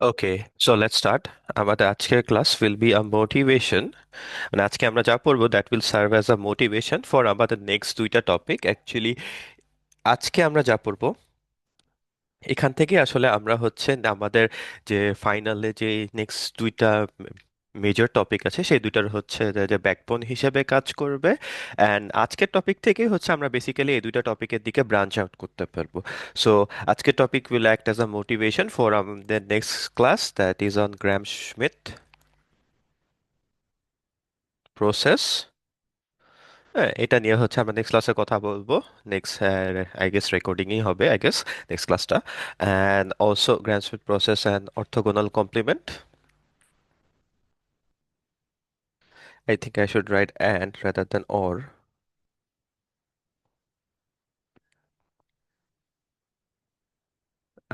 Okay, so let's start. আমাদের আজকের class will be a motivation. মানে আজকে আমরা যা পড়বো that will serve as a motivation for আমাদের নেক্সট দুইটা টপিক। অ্যাকচুয়ালি আজকে আমরা যা পড়বো এখান থেকে আসলে আমরা হচ্ছে আমাদের যে ফাইনালে যে নেক্সট দুইটা মেজর টপিক আছে সেই দুইটার হচ্ছে যে ব্যাকবোন হিসেবে কাজ করবে। অ্যান্ড আজকের টপিক থেকে হচ্ছে আমরা বেসিক্যালি এই দুইটা টপিকের দিকে ব্রাঞ্চ আউট করতে পারবো। সো আজকের topic will act as a motivation for আমাদের next class that is on Gram Schmidt process. হ্যাঁ, এটা নিয়ে হচ্ছে আমরা নেক্সট ক্লাসে কথা বলবো। নেক্সট আই গেস রেকর্ডিংই হবে, আই গেস নেক্সট ক্লাসটা। And also Gram Schmidt process and orthogonal complement. I think I should write and rather than or.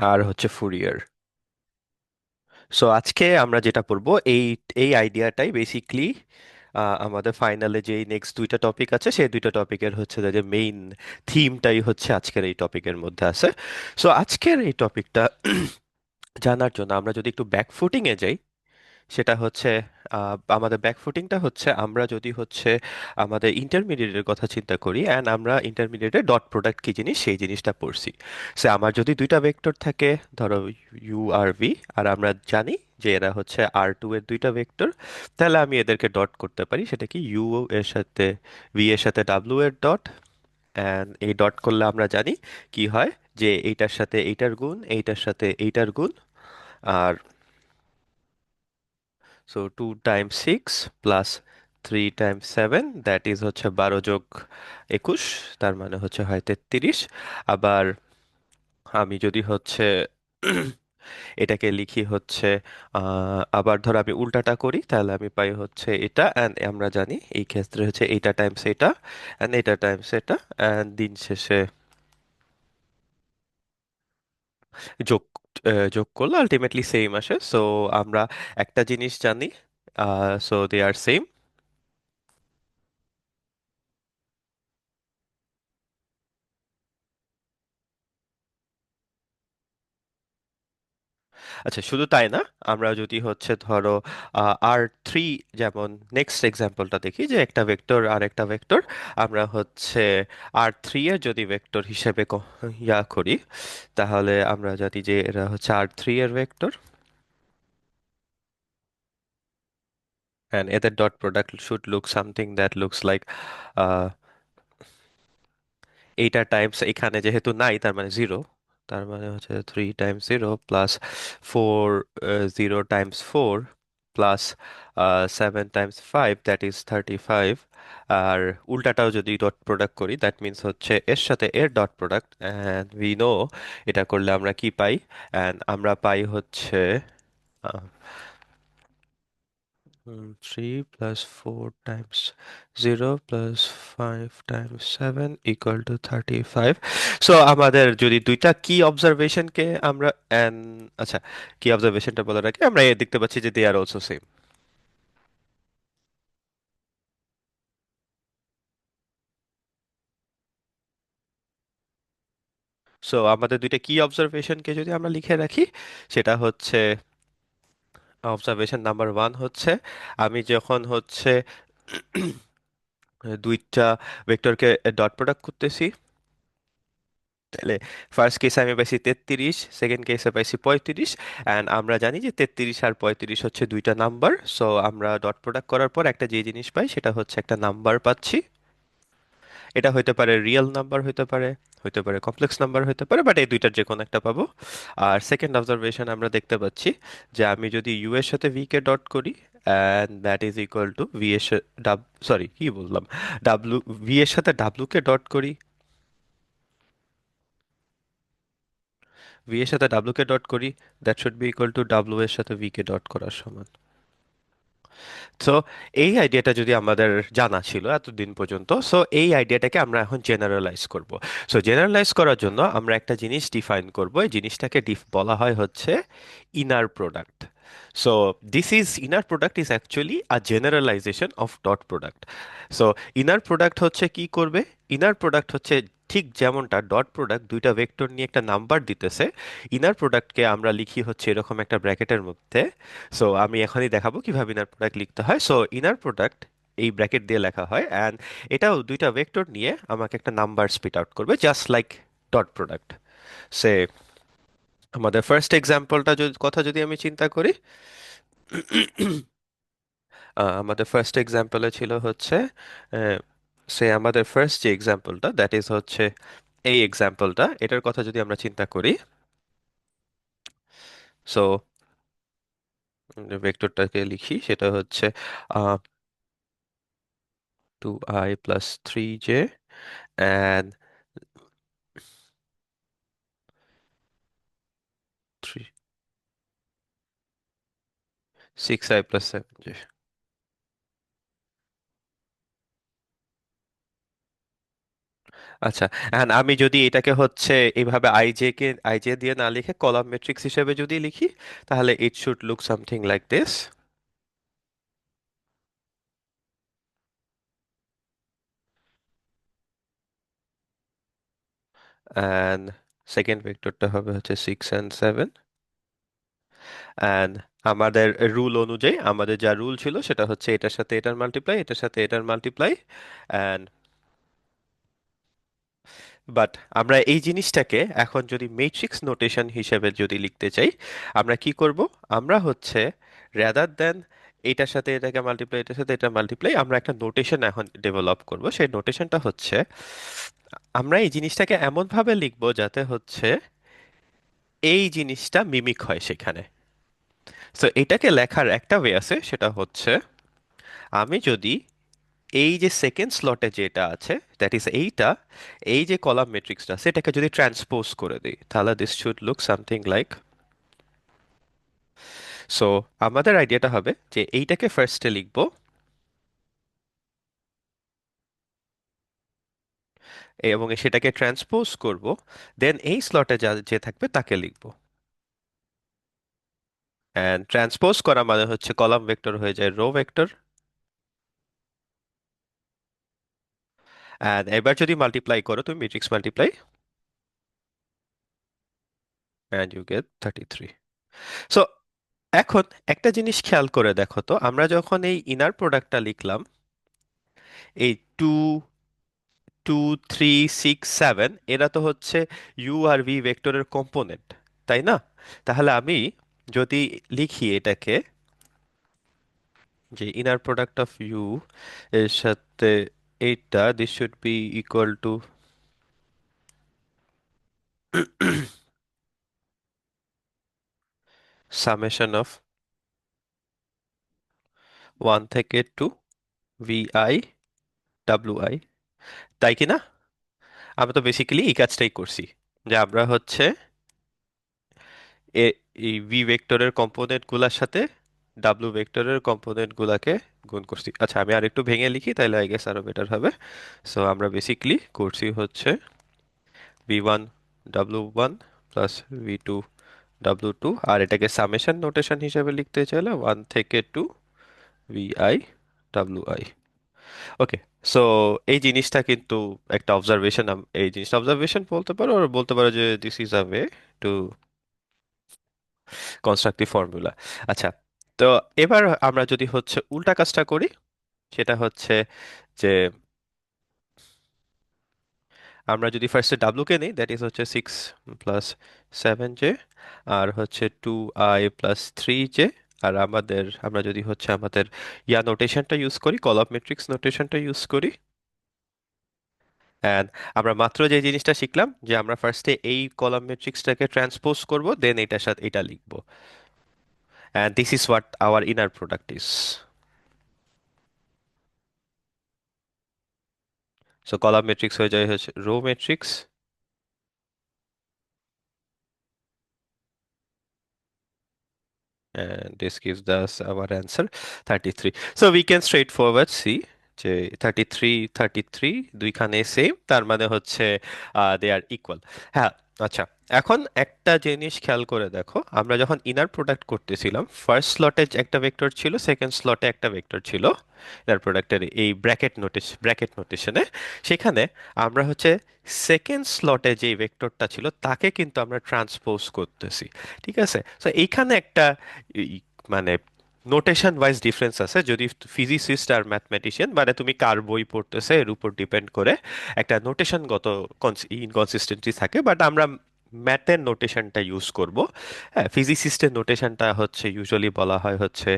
আর হচ্ছে ফুরিয়ার। সো আজকে আমরা যেটা পড়বো এই এই আইডিয়াটাই বেসিকলি আমাদের ফাইনালে যে নেক্সট দুইটা টপিক আছে সেই দুইটা টপিকের হচ্ছে যে মেইন থিমটাই হচ্ছে আজকের এই টপিকের মধ্যে আছে। সো আজকের এই টপিকটা জানার জন্য আমরা যদি একটু ব্যাক ফুটিংয়ে যাই, সেটা হচ্ছে আমাদের ব্যাকফুটিংটা হচ্ছে আমরা যদি হচ্ছে আমাদের ইন্টারমিডিয়েটের কথা চিন্তা করি অ্যান্ড আমরা ইন্টারমিডিয়েটে ডট প্রোডাক্ট কি জিনিস সেই জিনিসটা পড়ছি। সে আমার যদি দুইটা ভেক্টর থাকে, ধরো ইউ আর ভি, আর আমরা জানি যে এরা হচ্ছে আর টু এর দুইটা ভেক্টর, তাহলে আমি এদেরকে ডট করতে পারি। সেটা কি ইউ এর সাথে ভি এর সাথে ডাব্লিউ এর ডট। অ্যান্ড এই ডট করলে আমরা জানি কি হয়, যে এইটার সাথে এইটার গুণ, এইটার সাথে এইটার গুণ। আর সো 2 × 6 প্লাস 3 × 7 দ্যাট ইজ হচ্ছে 12 + 21, তার মানে হচ্ছে হয় 33। আবার আমি যদি হচ্ছে এটাকে লিখি হচ্ছে আবার ধর আমি উল্টাটা করি, তাহলে আমি পাই হচ্ছে এটা, অ্যান্ড আমরা জানি এই ক্ষেত্রে হচ্ছে এইটা টাইমস এটা অ্যান্ড এটা টাইমস এটা, অ্যান্ড দিন শেষে যোগ যোগ করলে আলটিমেটলি সেম আসে। সো আমরা একটা জিনিস জানি, সো দে আর সেম। আচ্ছা, শুধু তাই না, আমরা যদি হচ্ছে ধরো আর থ্রি, যেমন নেক্সট এক্সাম্পলটা দেখি যে একটা ভেক্টর আর একটা ভেক্টর, আমরা হচ্ছে আর থ্রি এর যদি ভেক্টর হিসেবে ইয়া করি, তাহলে আমরা জানি যে এরা হচ্ছে আর থ্রি এর ভেক্টর, and এদের dot product should look something that looks like এইটা টাইমস, এখানে যেহেতু নাই তার মানে জিরো, তার মানে হচ্ছে 3 × 0 প্লাস 4 0 × 4 প্লাস 7 × 5 দ্যাট ইজ 35। আর উল্টাটাও যদি ডট প্রোডাক্ট করি দ্যাট মিন্স হচ্ছে এর সাথে এর dot product, and we know এটা করলে আমরা কি পাই। অ্যান্ড আমরা পাই হচ্ছে 3 + 4 × 0 + 5 × 7 সো আমাদের যদি দুইটা কি অবজারভেশনকে আমরা আচ্ছা, কি অবজারভেশনটা বলার আগে আমরা এ দেখতে পাচ্ছি যে they are also same. So আমাদের দুইটা কি অবজারভেশনকে যদি আমরা লিখে রাখি, সেটা হচ্ছে অবজারভেশন নাম্বার ওয়ান হচ্ছে আমি যখন হচ্ছে দুইটা ভেক্টরকে ডট প্রোডাক্ট করতেছি, তাহলে ফার্স্ট কেসে আমি পাইছি 33, সেকেন্ড কেসে পাইছি 35। অ্যান্ড আমরা জানি যে 33 আর 35 হচ্ছে দুইটা নাম্বার। সো আমরা ডট প্রোডাক্ট করার পর একটা যে জিনিস পাই সেটা হচ্ছে একটা নাম্বার পাচ্ছি। এটা হইতে পারে রিয়েল নাম্বার, হইতে পারে হইতে পারে কমপ্লেক্স নাম্বার, হইতে পারে, বাট এই দুইটার যে কোনো একটা পাবো। আর সেকেন্ড অবজারভেশন আমরা দেখতে পাচ্ছি যে আমি যদি ইউ এর সাথে ভি কে ডট করি, and that is equal two V এর সরি কি বললাম, ডাব্লু, ভি এর সাথে ডাব্লু কে ডট করি, ভি এর সাথে ডাব্লু কে ডট করি, that should be equal to W এর সাথে ভি কে ডট করার সমান। সো এই আইডিয়াটা যদি আমাদের জানা ছিল এতদিন পর্যন্ত, সো এই আইডিয়াটাকে আমরা এখন জেনারেলাইজ করব। সো জেনারেলাইজ করার জন্য আমরা একটা জিনিস ডিফাইন করব, এই জিনিসটাকে বলা হয় হচ্ছে inner product. So this is inner product is actually a generalisation of dot product. So inner product হচ্ছে কি করবে, ইনার প্রোডাক্ট হচ্ছে ঠিক যেমনটা ডট প্রোডাক্ট দুইটা ভেক্টর নিয়ে একটা নাম্বার দিতেছে, ইনার প্রোডাক্টকে আমরা লিখি হচ্ছে এরকম একটা ব্র্যাকেটের মধ্যে। সো আমি এখনই দেখাবো কিভাবে ইনার প্রোডাক্ট লিখতে হয়। সো ইনার প্রোডাক্ট এই ব্র্যাকেট দিয়ে লেখা হয়, অ্যান্ড এটাও দুইটা ভেক্টর নিয়ে আমাকে একটা নাম্বার স্পিট আউট করবে, just like dot product. Say আমাদের ফার্স্ট এক্সাম্পলটা কথা যদি আমি চিন্তা করি, আমাদের ফার্স্ট এক্সাম্পলে ছিল হচ্ছে, সে আমাদের ফার্স্ট যে এক্সাম্পলটা দ্যাট ইজ হচ্ছে এই এক্সাম্পলটা, এটার কথা যদি আমরা চিন্তা করি। সো ভেক্টরটাকে লিখি, সেটা হচ্ছে 2i+3j and 3 6i+7j। আচ্ছা, এখন আমি যদি এটাকে হচ্ছে এইভাবে আইজে দিয়ে না লিখে কলাম ম্যাট্রিক্স হিসেবে যদি লিখি, তাহলে it should look something like this. And second ভেক্টরটা হবে হচ্ছে 6 and 7। অ্যান্ড আমাদের রুল অনুযায়ী আমাদের যা রুল ছিল সেটা হচ্ছে এটার সাথে এটার মাল্টিপ্লাই, এটার সাথে এটার মাল্টিপ্লাই। অ্যান্ড বাট আমরা এই জিনিসটাকে এখন যদি ম্যাট্রিক্স নোটেশন হিসেবে যদি লিখতে চাই, আমরা কি করব? আমরা হচ্ছে রেদার দেন এটার সাথে এটাকে মাল্টিপ্লাই, এটার সাথে এটা মাল্টিপ্লাই, আমরা একটা নোটেশন এখন ডেভেলপ করব। সেই নোটেশনটা হচ্ছে আমরা এই জিনিসটাকে এমন ভাবে লিখবো যাতে হচ্ছে এই জিনিসটা মিমিক হয় সেখানে। সো এটাকে লেখার একটা ওয়ে আছে, সেটা হচ্ছে আমি যদি এই যে সেকেন্ড স্লটে যেটা আছে দ্যাট ইজ এইটা, এই যে কলাম ম্যাট্রিক্সটা সেটাকে যদি ট্রান্সপোজ করে দিই, তাহলে this should look something like. So আমাদের আইডিয়াটা হবে যে এইটাকে ফার্স্টে লিখবো এবং সেটাকে ট্রান্সপোজ করব, দেন এই স্লটে যা যে থাকবে তাকে লিখবো। অ্যান্ড ট্রান্সপোজ করা মানে হচ্ছে কলাম ভেক্টর হয়ে যায় রো ভেক্টর। অ্যান্ড এবার যদি মাল্টিপ্লাই করো তুমি matrix multiply, and you get 33। So এখন একটা জিনিস খেয়াল করে দেখো তো, আমরা যখন এই ইনার প্রোডাক্টটা লিখলাম, এই 2 2 3 6 7 এরা তো হচ্ছে ইউ আর ভি ভেক্টরের কম্পোনেন্ট, তাই না? তাহলে আমি যদি লিখি এটাকে যে ইনার প্রোডাক্ট অফ ইউ এর সাথে এইটা, this should be equal two summation of 1 থেকে 2 ভি আই ডাব্লিউ আই, তাই কি না? আমরা তো বেসিক্যালি এই কাজটাই করছি, যে আমরা হচ্ছে এই ভি ভেক্টরের কম্পোনেন্ট গুলার সাথে ডাব্লিউ ভেক্টরের কম্পোনেন্ট গুলাকে গুণ করছি। আচ্ছা, আমি আর একটু ভেঙে লিখি তাহলে আই গেস আরো বেটার হবে। সো আমরা বেসিক্যালি করছি হচ্ছে V 1 W 1 plus V 2 W 2, আর এটাকে সামেশন নোটেশন হিসেবে লিখতে চাইলে 1 থেকে 2 V I W I. Okay. So এই জিনিসটা কিন্তু একটা অবজারভেশন, এই জিনিসটা অবজারভেশন বলতে পারো, আর বলতে পারো যে this is a way to constructive formula. আচ্ছা, তো এবার আমরা যদি হচ্ছে উল্টা কাজটা করি, সেটা হচ্ছে যে আমরা যদি ফার্স্টে ডাব্লু কে নিই দ্যাট ইজ হচ্ছে 6 + 7j, আর হচ্ছে 2i+3j, আর আমরা যদি হচ্ছে আমাদের নোটেশনটা ইউজ করি, কলাম ম্যাট্রিক্স নোটেশনটা ইউজ করি, অ্যান্ড আমরা মাত্র যে জিনিসটা শিখলাম যে আমরা ফার্স্টে এই কলাম ম্যাট্রিক্সটাকে ট্রান্সপোজ করব, দেন এটার সাথে এটা লিখবো, and this is what hour inner product is. So column matrix হয়ে যায় হচ্ছে row matrix, and this gives us our answer 33. So we can straightforward see যে 33 দুইখানে সেম, তার মানে হচ্ছে দে আর ইকুয়াল। হ্যাঁ। আচ্ছা, এখন একটা জিনিস খেয়াল করে দেখো, আমরা যখন ইনার প্রোডাক্ট করতেছিলাম ফার্স্ট স্লটে একটা ভেক্টর ছিল, সেকেন্ড স্লটে একটা ভেক্টর ছিল ইনার প্রোডাক্টের এই ব্র্যাকেট নোটেশনে। সেখানে আমরা হচ্ছে সেকেন্ড স্লটে যে ভেক্টরটা ছিল তাকে কিন্তু আমরা ট্রান্সপোজ করতেছি। ঠিক আছে, তো এইখানে একটা মানে নোটেশন ওয়াইজ ডিফারেন্স আছে। যদি ফিজিসিস্ট আর ম্যাথমেটিশিয়ান, মানে তুমি কার বই পড়তেছে এর উপর ডিপেন্ড করে একটা নোটেশনগত ইনকনসিস্টেন্সি থাকে, বাট আমরা ম্যাথের নোটেশনটা ইউজ করব। হ্যাঁ, ফিজিসিস্টের নোটেশনটা হচ্ছে ইউজুয়ালি বলা হয় হচ্ছে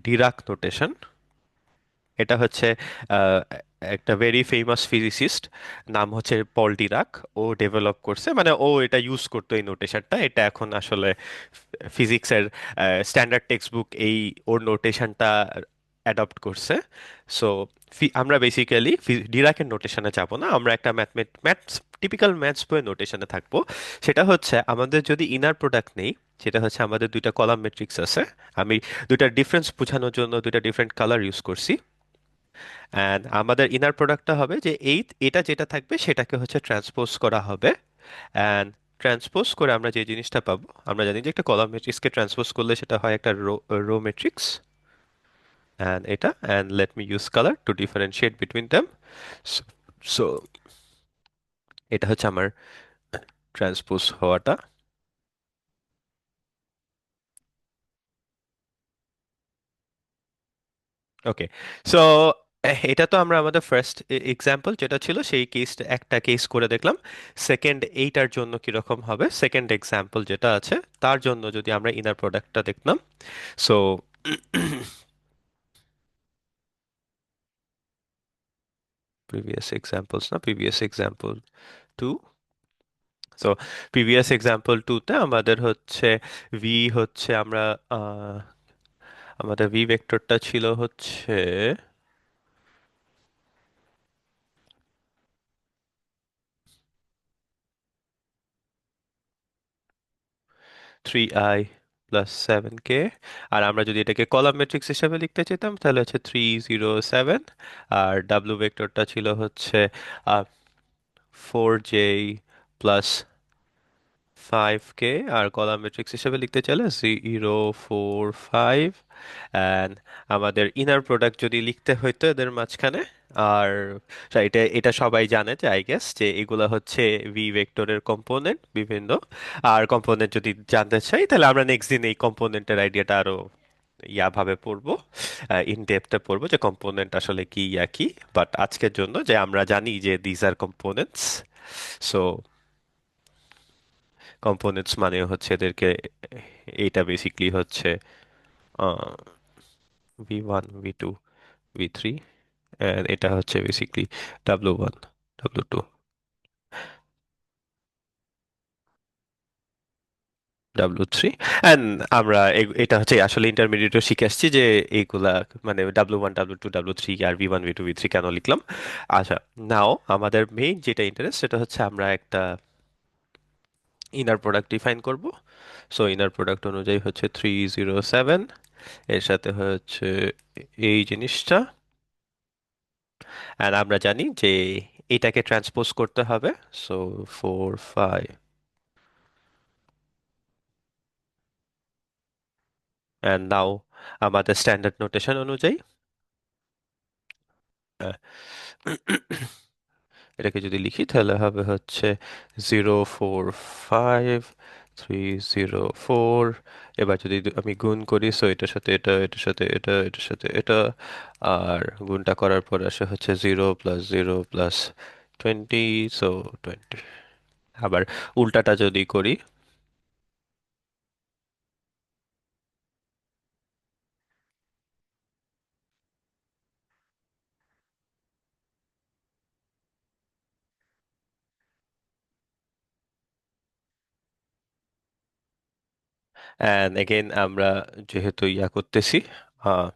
ডিরাক নোটেশন। এটা হচ্ছে আহ, একটা ভেরি ফেমাস ফিজিসিস্ট, নাম হচ্ছে পল ডিরাক। ও ডেভেলপ করছে, মানে ও এটা ইউজ করতো এই নোটেশনটা। এটা এখন আসলে ফিজিক্সের স্ট্যান্ডার্ড টেক্সট বুক এই ওর নোটেশনটা অ্যাডপ্ট করছে। সো আমরা বেসিক্যালি ডিরাকের নোটেশনে যাব না, আমরা একটা ম্যাথস টিপিক্যাল ম্যাথস বইয়ের নোটেশনে থাকবো। সেটা হচ্ছে আমাদের যদি ইনার প্রোডাক্ট নেই, সেটা হচ্ছে আমাদের দুইটা কলাম ম্যাট্রিক্স আছে। আমি দুইটা ডিফারেন্স বোঝানোর জন্য দুইটা ডিফারেন্ট কালার ইউজ করছি। অ্যান্ড আমাদের ইনার প্রোডাক্টটা হবে যে এটা যেটা থাকবে সেটাকে হচ্ছে ট্রান্সপোজ করা হবে। অ্যান্ড ট্রান্সপোজ করে আমরা যে জিনিসটা পাবো, আমরা জানি যে একটা কলাম ম্যাট্রিক্সকে ট্রান্সপোজ করলে সেটা হয় একটা রো ম্যাট্রিক্স। অ্যান্ড এটা, and let me use colour two differentiate between them. So এটা হচ্ছে আমার ট্রান্সপোজ হওয়াটা। ওকে, সো এটা তো আমরা আমাদের ফার্স্ট এক্সাম্পল যেটা ছিল সেই একটা কেস করে দেখলাম। সেকেন্ড এইটার জন্য কিরকম হবে, সেকেন্ড এক্সাম্পল যেটা আছে তার জন্য যদি আমরা ইনার প্রোডাক্টটা দেখলাম। সো প্রিভিয়াস এক্সাম্পলস না, previous example two. So previous example টুতে আমাদের হচ্ছে ভি হচ্ছে আমরা আহ, আমাদের ভি ভেক্টরটা ছিল হচ্ছে 3i প্লাস 7k। আর আমরা যদি এটাকে কলাম ম্যাট্রিক্স হিসাবে লিখতে চাইতাম তাহলে হচ্ছে 3 0 7। আর ডাব্লু ভেক্টরটা ছিল হচ্ছে 4j প্লাস 5k। আর কলাম ম্যাট্রিক্স হিসেবে লিখতে চাইলে 0 4 5। অ্যান্ড আমাদের ইনার প্রোডাক্ট যদি লিখতে হইতো এদের মাঝখানে, আর এটা এটা সবাই জানে যে আই গেস যে এগুলা হচ্ছে ভি ভেক্টরের কম্পোনেন্ট বিভিন্ন। আর কম্পোনেন্ট যদি জানতে চাই তাহলে আমরা নেক্সট দিন এই কম্পোনেন্টের আইডিয়াটা আরো ভাবে পড়বো, ইন ডেপথে পড়বো যে কম্পোনেন্ট আসলে কি কি। বাট আজকের জন্য যে আমরা জানি যে these are components. So components মানে হচ্ছে এদেরকে, এইটা বেসিকলি হচ্ছে V1 V2 V3, and এটা হচ্ছে basically W1 W2 W3। And আমরা এটা হচ্ছে আসলে ইন্টারমিডিয়েটও শিখে আসছি যে এইগুলা মানে W1 W2 W3 আর V1 V2 V3 কেন লিখলাম। আচ্ছা, নাও আমাদের মেইন যেটা ইন্টারেস্ট সেটা হচ্ছে আমরা একটা ইনার প্রোডাক্ট ডিফাইন করব। সো ইনার প্রোডাক্ট অনুযায়ী হচ্ছে 3 0 7, এর সাথে হচ্ছে এই জিনিসটা। আর আমরা জানি যে এটাকে ট্রান্সপোজ করতে হবে। সো 4 5। অ্যান্ড নাও আমাদের স্ট্যান্ডার্ড নোটেশন অনুযায়ী আহ, এটাকে যদি লিখি তাহলে হবে হচ্ছে 0 4 5 3 0 4। এবার যদি আমি গুণ করি, সো এটার সাথে এটা, এটার সাথে এটা, এটার সাথে এটা, আর গুণটা করার পর আসে হচ্ছে 0 + 0 + 20। সো 20। আবার উল্টাটা যদি করি, অ্যান্ড এগেইন আমরা যেহেতু করতেছি, আহ,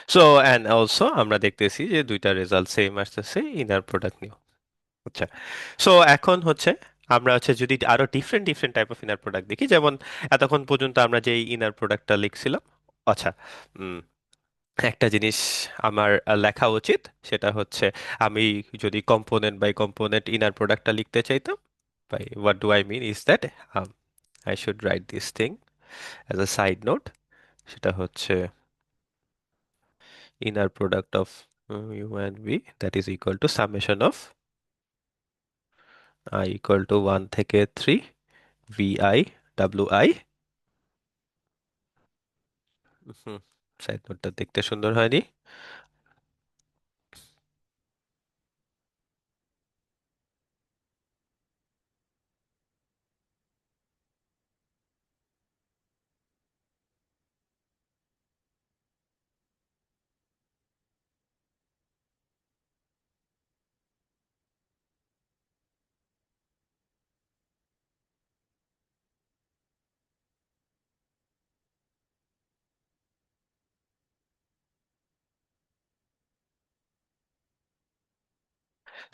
সো অ্যান্ড অলসো আমরা দেখতেছি যে দুইটা রেজাল্ট সেম আসতেছে ইনার প্রোডাক্ট নিয়ে। আচ্ছা, সো এখন হচ্ছে আমরা হচ্ছে যদি আরো different different type of inner product দেখি, যেমন এতক্ষণ পর্যন্ত আমরা যে ইনার প্রোডাক্টটা লিখছিলাম। আচ্ছা, উম, একটা জিনিস আমার লেখা উচিত, সেটা হচ্ছে আমি যদি কম্পোনেন্ট বাই কম্পোনেন্ট ইনার প্রোডাক্টটা লিখতে চাইতাম, by what do I mean is that I should write this thing as a side note. সেটা হচ্ছে inner product of u and v that is equal to summation of I equal to 1 থেকে 3 vi wi। হুম, side নোটটা দেখতে সুন্দর হয়নি।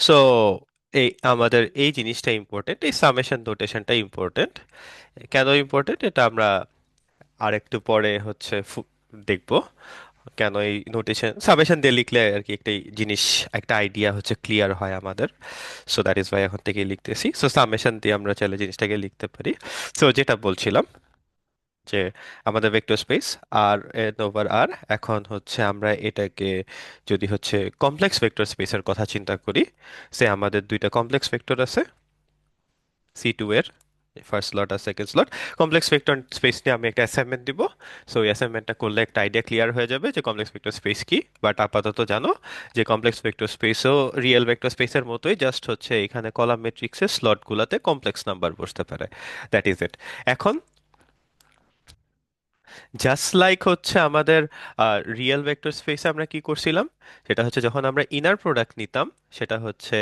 So এই আমাদের এই জিনিসটা ইম্পর্টেন্ট, এই সামেশন নোটেশনটা ইম্পর্টেন্ট। কেন ইম্পর্টেন্ট এটা আমরা আরেকটু পরে হচ্ছে দেখবো, কেন এই নোটেশন সামেশন দিয়ে লিখলে আর কি একটা জিনিস, একটা আইডিয়া হচ্ছে ক্লিয়ার হয় আমাদের। সো দ্যাট ইজ ওয়াই এখন থেকে লিখতেছি। সো সামেশন দিয়ে আমরা চাইলে জিনিসটাকে লিখতে পারি। সো যেটা বলছিলাম যে আমাদের ভেক্টর স্পেস আর এন ওভার আর, এখন হচ্ছে আমরা এটাকে যদি হচ্ছে কমপ্লেক্স ভেক্টর স্পেসের কথা চিন্তা করি, সে আমাদের দুইটা কমপ্লেক্স ভেক্টর আছে সি টু এর ফার্স্ট স্লট আর second slot. Complex vector space নিয়ে আমি একটা অ্যাসাইনমেন্ট দিব। সো এই অ্যাসাইনমেন্টটা করলে একটা আইডিয়া ক্লিয়ার হয়ে যাবে যে কমপ্লেক্স ভেক্টর স্পেস কি। বাট আপাতত জানো যে কমপ্লেক্স ভেক্টর স্পেসও রিয়েল ভেক্টর স্পেসের মতোই, জাস্ট হচ্ছে এখানে কলাম ম্যাট্রিক্সের স্লটগুলোতে কমপ্লেক্স নাম্বার বসতে পারে। That is it. এখন জাস্ট লাইক হচ্ছে আমাদের রিয়েল ভেক্টর স্পেসে আমরা কি করছিলাম, সেটা হচ্ছে যখন আমরা ইনার প্রোডাক্ট নিতাম, সেটা হচ্ছে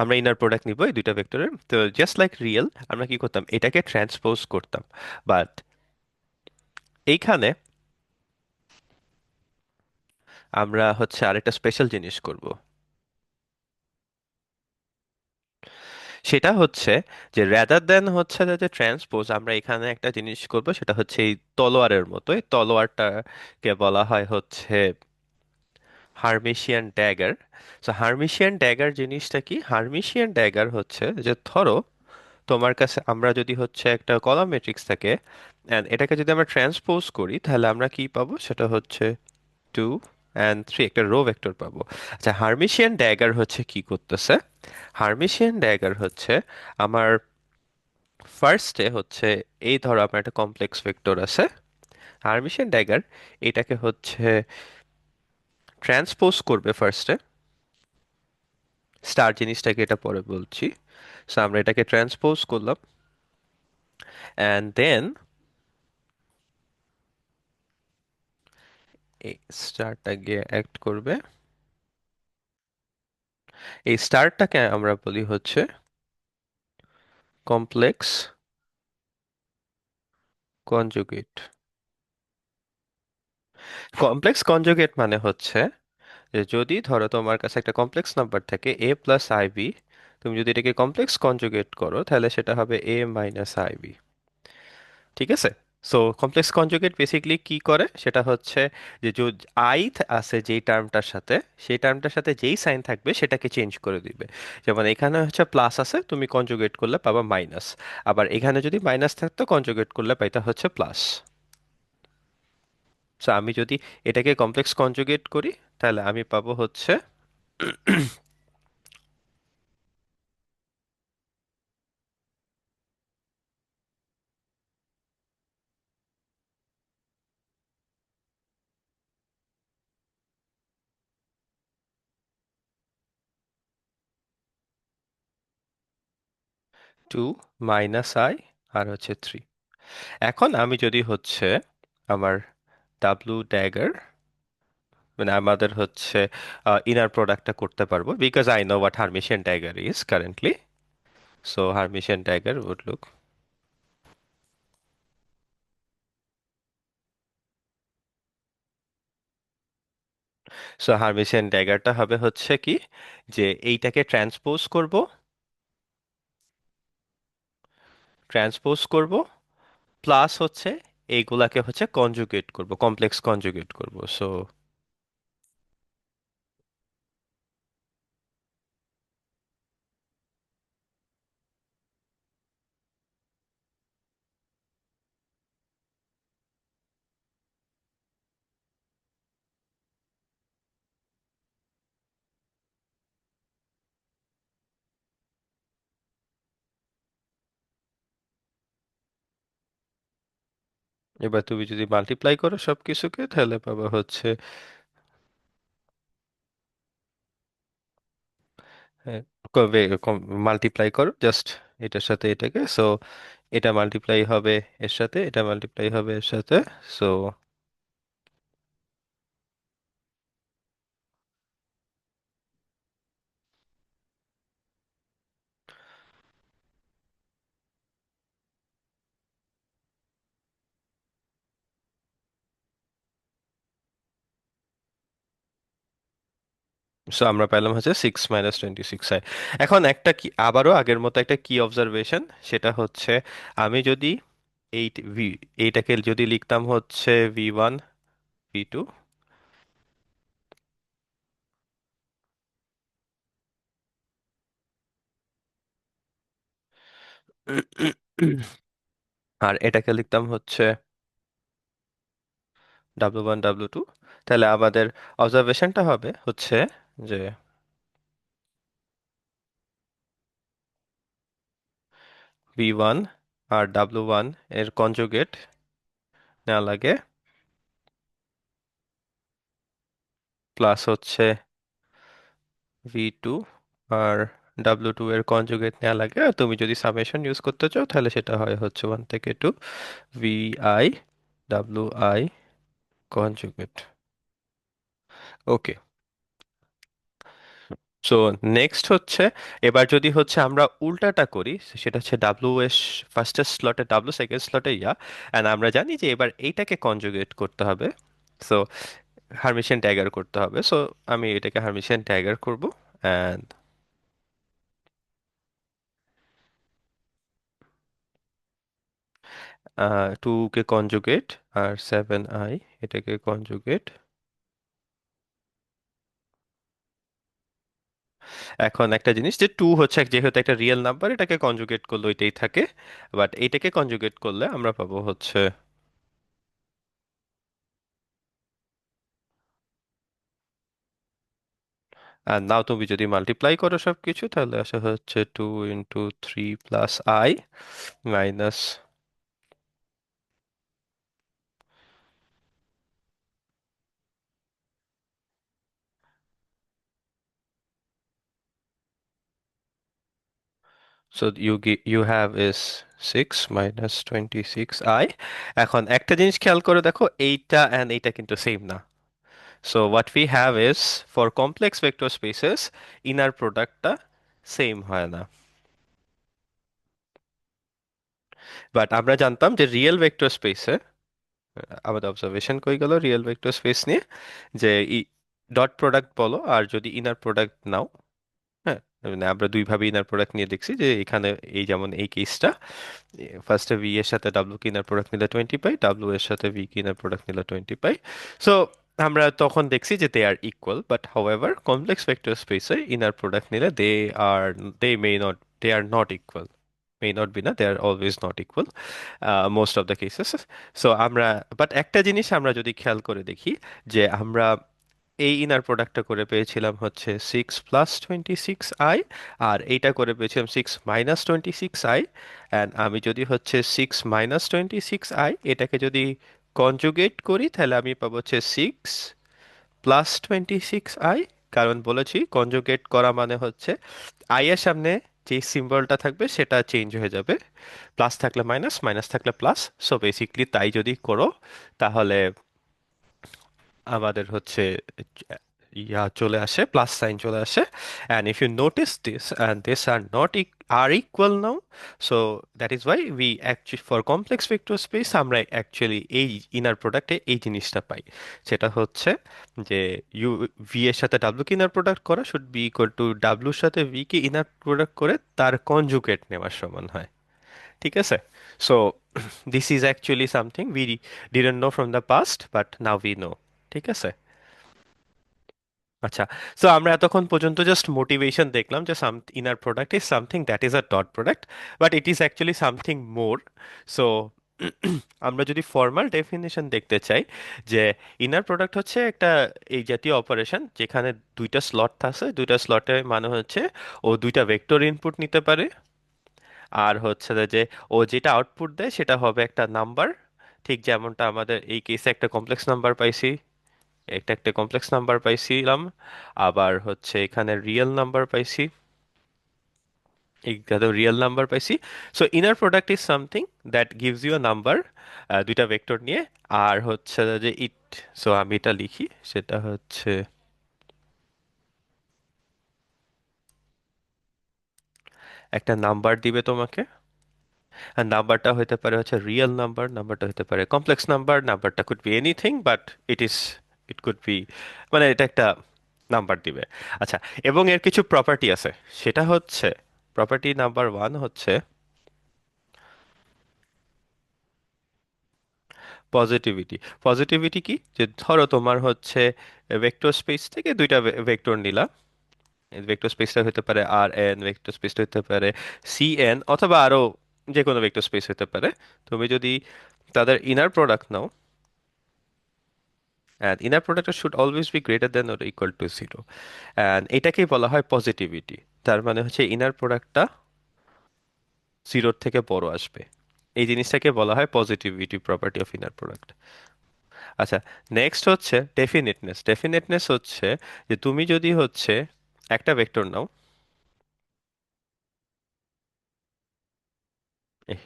আমরা ইনার প্রোডাক্ট নিব এই দুইটা ভেক্টরের, তো জাস্ট লাইক রিয়েল আমরা কি করতাম, এটাকে ট্রান্সপোজ করতাম। বাট এইখানে আমরা হচ্ছে আরেকটা স্পেশাল জিনিস করব। সেটা হচ্ছে যে র্যাদার দেন হচ্ছে যে ট্রান্সপোজ, আমরা এখানে একটা জিনিস করব, সেটা হচ্ছে এই তলোয়ারের মতো, এই তলোয়ারটাকে বলা হয় হচ্ছে Hermitian dagger. So hermitian dagger জিনিসটা কি, হার্মিশিয়ান ড্যাগার হচ্ছে যে ধরো তোমার কাছে আমরা যদি হচ্ছে একটা কলাম ম্যাট্রিক্স থাকে, and এটাকে যদি আমরা ট্রান্সপোজ করি তাহলে আমরা কি পাবো, সেটা হচ্ছে 2 and 3, একটা রো ভেক্টর পাবো। আচ্ছা, হার্মিশিয়ান ড্যাগার হচ্ছে কি করতেছে, হার্মিশিয়ান ড্যাগার হচ্ছে আমার ফার্স্টে হচ্ছে এই ধরো আমার একটা কমপ্লেক্স ভেক্টর আছে, হার্মিশিয়ান ড্যাগার এটাকে হচ্ছে ট্রান্সপোজ করবে ফার্স্টে, স্টার জিনিসটাকে এটা পরে বলছি। সো আমরা এটাকে ট্রান্সপোজ করলাম, অ্যান্ড দেন এই স্টারটা গিয়ে অ্যাক্ট করবে, এই স্টারটাকে আমরা বলি হচ্ছে কমপ্লেক্স কনজুগেট। কমপ্লেক্স কনজুগেট মানে হচ্ছে যে যদি ধরো তোমার কাছে একটা কমপ্লেক্স নাম্বার থাকে এ প্লাস আইবি, তুমি যদি এটাকে কমপ্লেক্স কনজুগেট করো তাহলে সেটা হবে এ মাইনাস আইবি। ঠিক আছে। সো কমপ্লেক্স কনজুগেট বেসিক্যালি কি করে, সেটা হচ্ছে যে আই আছে যেই টার্মটার সাথে, সেই টার্মটার সাথে যেই সাইন থাকবে সেটাকে চেঞ্জ করে দিবে। যেমন এখানে হচ্ছে প্লাস আছে, তুমি কনজুগেট করলে পাবা মাইনাস। আবার এখানে যদি মাইনাস থাকতো কনজুগেট করলে পাইতা হচ্ছে প্লাস। সো আমি যদি এটাকে কমপ্লেক্স কনজুগেট করি তাহলে আমি পাবো হচ্ছে 2 - i আর হচ্ছে 3। এখন আমি যদি হচ্ছে আমার ডাব্লু ড্যাগার, মানে আমাদের হচ্ছে ইনার প্রোডাক্টটা করতে পারবো, because I know what hermitian dagger is currently. So hermitian dagger would look, so hermitian ড্যাগারটা হবে হচ্ছে কি, যে এইটাকে ট্রান্সপোজ করব প্লাস হচ্ছে এইগুলাকে হচ্ছে কনজুগেট করব, কমপ্লেক্স কনজুগেট করব। সো এবার তুমি যদি মাল্টিপ্লাই করো সবকিছুকে তাহলে পাবা হচ্ছে, মাল্টিপ্লাই করো জাস্ট এটার সাথে এটাকে। সো এটা মাল্টিপ্লাই হবে এর সাথে, এটা মাল্টিপ্লাই হবে এর সাথে। সো সো আমরা পেলাম হচ্ছে 6 - 26i। এখন একটা কি, আবারও আগের মতো একটা কি অবজারভেশন, সেটা হচ্ছে আমি যদি এইট ভি এইটাকে যদি লিখতাম হচ্ছে V1 V2, আর এটাকে লিখতাম হচ্ছে W1 W2, তাহলে আমাদের অবজারভেশনটা হবে হচ্ছে যে V1 আর W1 এর কনজুগেট নেওয়া লাগে, প্লাস হচ্ছে V2 আর W2 এর কনজুগেট নেওয়া লাগে। আর তুমি যদি সামেশন ইউজ করতে চাও তাহলে সেটা হয় হচ্ছে 1 থেকে 2 VI WI কনজুগেট। ওকে। সো নেক্সট হচ্ছে, এবার যদি হচ্ছে আমরা উল্টাটা করি, সেটা হচ্ছে ডাব্লিউ এস ফার্স্টের স্লটে ডাব্লিউ, সেকেন্ড স্লটে ইয়া, অ্যান্ড আমরা জানি যে এবার এইটাকে কনজুগেট করতে হবে। সো হার্মিশিয়ান ড্যাগার করতে হবে। সো আমি এটাকে হার্মিশিয়ান ড্যাগার করব, অ্যান্ড 2 কে কনজুগেট আর 7i এটাকে কনজুগেট। এখন একটা জিনিস, যে টু হচ্ছে যেহেতু একটা রিয়েল নাম্বার, এটাকে কনজুগেট করলে ওইটাই থাকে, বাট এইটাকে কনজুগেট করলে আমরা পাবো হচ্ছে, আর নাও তুমি যদি মাল্টিপ্লাই করো সবকিছু তাহলে আসে হচ্ছে 2 × 3 + i minus, so you have is 6 - 26i। এখন একটা জিনিস খেয়াল করে দেখো, এইটা অ্যান্ড এইটা কিন্তু সেম না। So what we have is, for complex vector spaces inner প্রোডাক্টটা সেম হয় না। বাট আমরা জানতাম যে রিয়েল ভেক্টর স্পেসে, আমাদের অবজারভেশন কই গেল রিয়েল ভেক্টর স্পেস নিয়ে, যে ডট প্রোডাক্ট বলো আর যদি ইনার প্রোডাক্ট নাও, হ্যাঁ, মানে আমরা দুইভাবে ইনার প্রোডাক্ট নিয়ে দেখছি, যে এখানে এই যেমন এই কেসটা, ফার্স্টে ভি এর সাথে ডাব্লিউ কি ইনার প্রোডাক্ট নিলে 20 পাই, ডাব্লিউ এর সাথে ভি কি ইনার প্রোডাক্ট নিলে 20 পাই। সো আমরা তখন দেখছি যে they are equal, but however complex vector স্পেসে ইনার প্রোডাক্ট নিলে আর they may not they are not equal, may not be না, they are always not equal, most of the cases. So আমরা, বাট একটা জিনিস আমরা যদি খেয়াল করে দেখি, যে আমরা এই ইনার প্রোডাক্টটা করে পেয়েছিলাম হচ্ছে 6 + 26i, আর এইটা করে পেয়েছিলাম 6 - 26i। অ্যান্ড আমি যদি হচ্ছে 6 - 26i এটাকে যদি কনজুগেট করি তাহলে আমি পাবো হচ্ছে 6 + 26i। কারণ বলেছি কনজুগেট করা মানে হচ্ছে আই এর সামনে যে সিম্বলটা থাকবে সেটা চেঞ্জ হয়ে যাবে, প্লাস থাকলে মাইনাস, মাইনাস থাকলে প্লাস। সো বেসিকলি তাই যদি করো তাহলে আমাদের হচ্ছে ইয়া চলে আসে, প্লাস সাইন চলে আসে। And if you notice this and this are not are equal now, so that is why we actually for complex vector space আমরা অ্যাকচুয়ালি এই ইনার প্রোডাক্টে এই জিনিসটা পাই। সেটা হচ্ছে যে ইউ ভি এর সাথে ডাব্লিউ কে ইনার প্রোডাক্ট করা শুড বি ইকুয়াল টু ডাব্লিউর সাথে ভি কে ইনার প্রোডাক্ট করে তার কনজুগেট নেওয়ার সমান হয়। ঠিক আছে? So this is actually something we didn't know from the past but now we know. ঠিক আছে? আচ্ছা, সো আমরা এতক্ষণ পর্যন্ত জাস্ট মোটিভেশন দেখলাম যে some inner product is something that is a dot product, but it is actually something more. So আমরা যদি ফর্মাল ডেফিনেশন দেখতে চাই, যে ইনার প্রোডাক্ট হচ্ছে একটা এই জাতীয় অপারেশন যেখানে দুইটা স্লট আছে, দুইটা স্লটে মানে হচ্ছে ও দুইটা ভেক্টর ইনপুট নিতে পারে, আর হচ্ছে যে ও যেটা আউটপুট দেয় সেটা হবে একটা নাম্বার, ঠিক যেমনটা আমাদের এই কেসে একটা কমপ্লেক্স নাম্বার পাইছি, একটা একটা কমপ্লেক্স নাম্বার পাইছিলাম, আবার হচ্ছে এখানে রিয়েল নাম্বার পাইছি, এখানে রিয়েল নাম্বার পাইছি। So inner product is something that gives you a number, দুইটা ভেক্টর নিয়ে। আর হচ্ছে যে ইট, সো আমি এটা লিখি, সেটা হচ্ছে একটা নাম্বার দিবে তোমাকে, আর নাম্বারটা হতে পারে হচ্ছে রিয়েল নাম্বার, নাম্বারটা হতে পারে কমপ্লেক্স নাম্বার, নাম্বারটা could be anything but it is, it could be, মানে এটা একটা নাম্বার দিবে। আচ্ছা, এবং এর কিছু প্রপার্টি আছে, সেটা হচ্ছে প্রপার্টি নাম্বার ওয়ান হচ্ছে পজিটিভিটি। পজিটিভিটি কি, যে ধরো তোমার হচ্ছে ভেক্টর স্পেস থেকে দুইটা ভেক্টর নিলা, ভেক্টর স্পেসটা হতে পারে আর এন, ভেক্টর স্পেসটা হতে পারে সি এন, অথবা আরো যে কোনো ভেক্টর স্পেস হতে পারে। তুমি যদি তাদের inner product now, and inner product should always be greater than or equal to zero, and এটাকেই বলা হয় পজিটিভিটি। তার মানে হচ্ছে ইনার প্রোডাক্টটা জিরোর থেকে বড় আসবে, এই জিনিসটাকে বলা হয় positivity property of inner product. আচ্ছা, নেক্সট হচ্ছে ডেফিনেটনেস। ডেফিনেটনেস হচ্ছে যে তুমি যদি হচ্ছে একটা ভেক্টর নাও,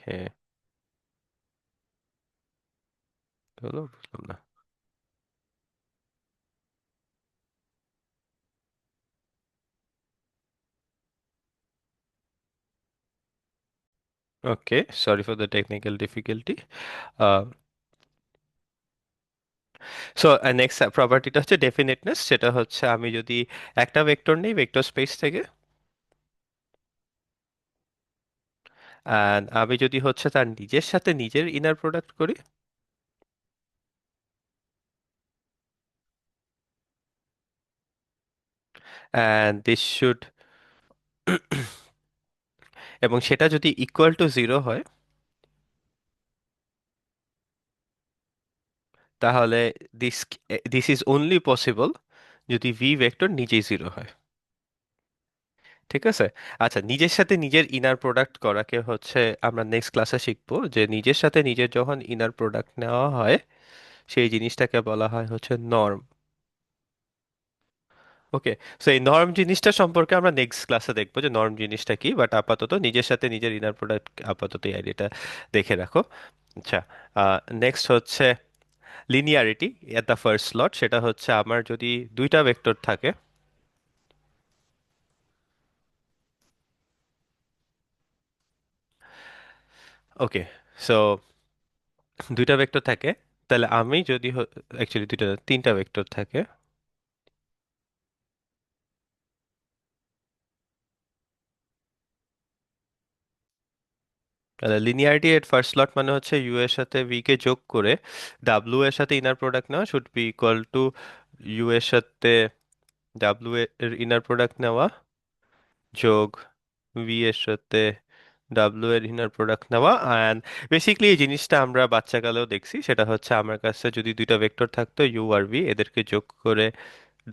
হ্যাঁ, হলো বুঝলাম না। Okay, sorry for the technical difficulty. So next প্রপার্টিটা হচ্ছে ডেফিনেটনেস, সেটা হচ্ছে আমি যদি একটা ভেক্টর নিই ভেক্টর স্পেস থেকে, and আমি যদি হচ্ছে তার নিজের সাথে নিজের ইনার প্রোডাক্ট করি, and this should এবং সেটা যদি ইকুয়াল টু জিরো হয়, তাহলে this this is only possible যদি ভি ভেক্টর নিজেই জিরো হয়। ঠিক আছে? আচ্ছা, নিজের সাথে নিজের ইনার প্রোডাক্ট করাকে হচ্ছে আমরা নেক্সট ক্লাসে শিখবো, যে নিজের সাথে নিজের যখন ইনার প্রোডাক্ট নেওয়া হয় সেই জিনিসটাকে বলা হয় হচ্ছে নর্ম। ওকে, সো এই নর্ম জিনিসটা সম্পর্কে আমরা নেক্সট ক্লাসে দেখবো যে নর্ম জিনিসটা কি, বাট আপাতত নিজের সাথে নিজের ইনার প্রোডাক্ট আপাতত এই আইডিয়াটা দেখে রাখো। আচ্ছা, নেক্সট হচ্ছে linearity at the first slot. সেটা হচ্ছে আমার যদি দুইটা ভেক্টর থাকে, ওকে, সো দুইটা ভেক্টর থাকে, তাহলে আমি যদি অ্যাকচুয়ালি দুইটা না, তিনটা ভেক্টর থাকে, তাহলে লিনিয়ারিটি এট ফার্স্ট স্লট মানে হচ্ছে ইউ এর সাথে ভি কে যোগ করে ডাব্লিউ এর সাথে ইনার প্রোডাক্ট নেওয়া should be equal to u এর সাথে ডাব্লিউ এর ইনার প্রোডাক্ট নেওয়া যোগ ভি এর সাথে ডাব্লিউ এর ইনার প্রোডাক্ট নেওয়া। অ্যান্ড বেসিক্যালি এই জিনিসটা আমরা বাচ্চাকালেও দেখছি, সেটা হচ্ছে আমার কাছে যদি দুইটা ভেক্টর থাকতো ইউ আর ভি, এদেরকে যোগ করে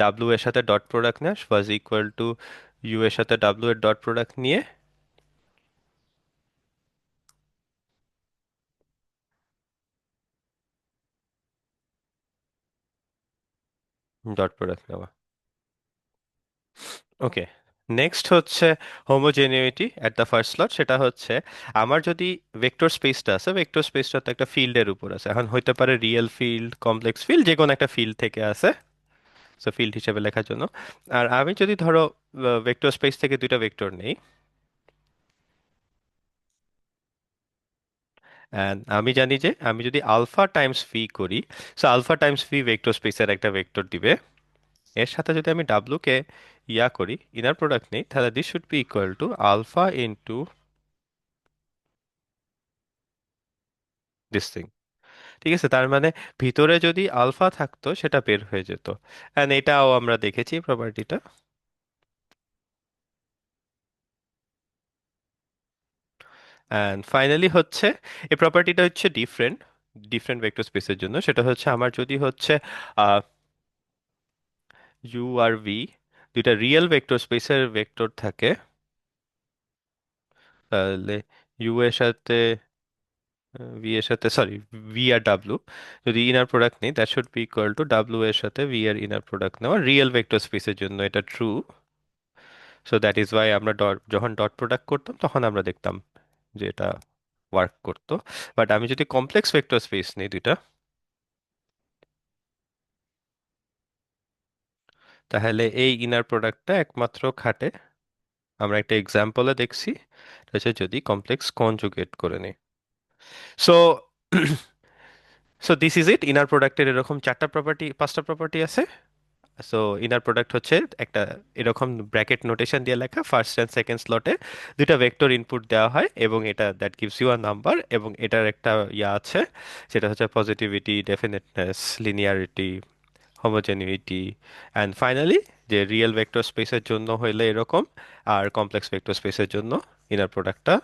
ডাব্লিউ এর সাথে ডট প্রোডাক্ট নেওয়া ওয়াজ ইকুয়াল টু ইউ এর সাথে ডাব্লিউ এর ডট প্রোডাক্ট নিয়ে ডট প্রোডাক্ট নেওয়া। ওকে, নেক্সট হচ্ছে হোমোজেনিইটি অ্যাট দ্য ফার্স্ট স্লট। সেটা হচ্ছে আমার যদি ভেক্টর স্পেসটা আছে, ভেক্টর স্পেসটা তো একটা ফিল্ডের উপর আছে, এখন হইতে পারে রিয়েল ফিল্ড, কমপ্লেক্স ফিল্ড, যে কোনো একটা ফিল্ড থেকে আছে। সো ফিল্ড হিসেবে লেখার জন্য। আর আমি যদি ধরো ভেক্টর স্পেস থেকে দুইটা ভেক্টর নেই, অ্যান্ড আমি জানি যে আমি যদি আলফা টাইমস ভি করি, so alpha times v vector স্পেসের একটা ভেক্টর দিবে। এর সাথে যদি আমি ডাব্লু কে ইয়া করি, ইনার প্রোডাক্ট নেই, তাহলে this should be equal to alpha into this thing. ঠিক আছে, তার মানে ভিতরে যদি আলফা থাকতো সেটা বের হয়ে যেত। অ্যান্ড এটাও আমরা দেখেছি প্রপার্টিটা। অ্যান্ড ফাইনালি হচ্ছে এই প্রপার্টিটা হচ্ছে ডিফারেন্ট ডিফারেন্ট ভেক্টর স্পেসের জন্য। সেটা হচ্ছে আমার যদি হচ্ছে ইউ আর ভি দুইটা রিয়েল ভেক্টর স্পেসের ভেক্টর থাকে, তাহলে ইউ এর সাথে ভি এর সাথে, সরি, ভি আর ডাব্লু যদি ইনার প্রোডাক্ট নেই, that should be equal to W এর সাথে ভি এর ইনার প্রোডাক্ট নেওয়া রিয়েল ভেক্টর স্পেসের জন্য এটা true. So that is Y আমরা যখন ডট প্রোডাক্ট করতাম তখন আমরা দেখতাম যে এটা ওয়ার্ক করতো। বাট আমি যদি কমপ্লেক্স ভেক্টর স্পেস নিই দুইটা, তাহলে এই ইনার প্রোডাক্টটা একমাত্র খাটে, আমরা একটা এক্সাম্পলে দেখছি, এটা হচ্ছে যদি কমপ্লেক্স কনজুগেট করে নিই। So so this is it. Inner প্রোডাক্টের এরকম চারটা প্রপার্টি, পাঁচটা প্রপার্টি আছে। সো ইনার প্রোডাক্ট হচ্ছে একটা এরকম ব্র্যাকেট নোটেশন দিয়ে লেখা, ফার্স্ট অ্যান্ড সেকেন্ড স্লটে দুইটা ভেক্টর ইনপুট দেওয়া হয় এবং এটা that gives you a number, এবং এটার একটা ইয়া আছে, সেটা হচ্ছে positivity, definiteness, linearity, homogeneity, and finally যে রিয়েল ভেক্টর স্পেসের জন্য হইলে এরকম, আর কমপ্লেক্স ভেক্টর স্পেসের জন্য ইনার প্রোডাক্টটা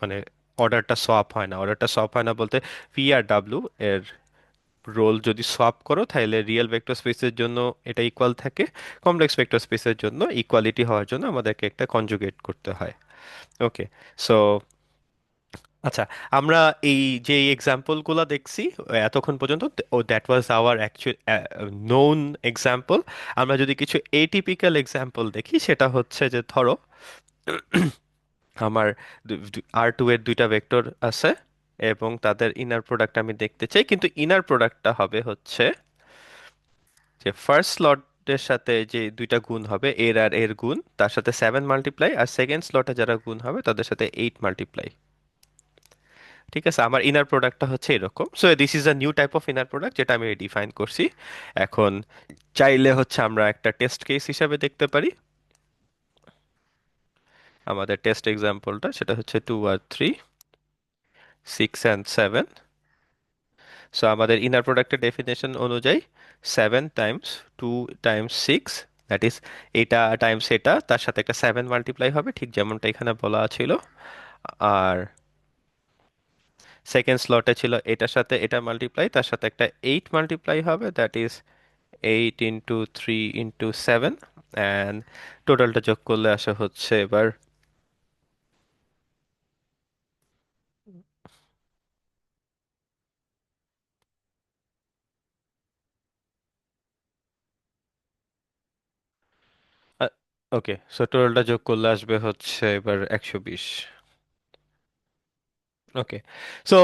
মানে অর্ডারটা সোয়াপ হয় না। অর্ডারটা সোয়াপ হয় না বলতে পি আর ডাব্লিউ এর রোল যদি সোয়াপ করো তাহলে রিয়েল ভেক্টর স্পেসের জন্য এটা ইকুয়াল থাকে, কমপ্লেক্স ভেক্টর স্পেসের জন্য ইকুয়ালিটি হওয়ার জন্য আমাদেরকে একটা কনজুগেট করতে হয়। ওকে, সো আচ্ছা, আমরা এই যে এক্সাম্পলগুলো দেখছি এতক্ষণ পর্যন্ত, oh that was our actual known example. আমরা যদি কিছু এটিপিক্যাল এক্সাম্পল দেখি, সেটা হচ্ছে যে ধরো আমার আর টু এর দুইটা ভেক্টর আছে এবং তাদের ইনার প্রোডাক্ট আমি দেখতে চাই, কিন্তু ইনার প্রোডাক্টটা হবে হচ্ছে যে ফার্স্ট স্লটের সাথে যে দুইটা গুণ হবে, এর আর এর গুণ, তার সাথে 7 মাল্টিপ্লাই, আর সেকেন্ড স্লটে যারা গুণ হবে তাদের সাথে 8 মাল্টিপ্লাই। ঠিক আছে, আমার ইনার প্রোডাক্টটা হচ্ছে এরকম। So this is a new type of inner product যেটা আমি ডিফাইন করছি। এখন চাইলে হচ্ছে আমরা একটা টেস্ট কেস হিসাবে দেখতে পারি আমাদের টেস্ট এক্সাম্পলটা, সেটা হচ্ছে 2 আর 3, 6 and 7। সো আমাদের ইনার প্রোডাক্টের ডেফিনেশন অনুযায়ী 7 টাইমস 2 টাইমস 6, দ্যাট ইজ এটা টাইমস এটা, তার সাথে একটা 7 মাল্টিপ্লাই হবে ঠিক যেমনটা এখানে বলা ছিল। আর সেকেন্ড স্লটে ছিল এটার সাথে এটা মাল্টিপ্লাই, তার সাথে একটা 8 মাল্টিপ্লাই হবে, দ্যাট ইজ 8 × 3 × 7, অ্যান্ড টোটালটা যোগ করলে আসে হচ্ছে এবার ওকে, সো টোটালটা যোগ করলে আসবে হচ্ছে এবার 120। ওকে, সো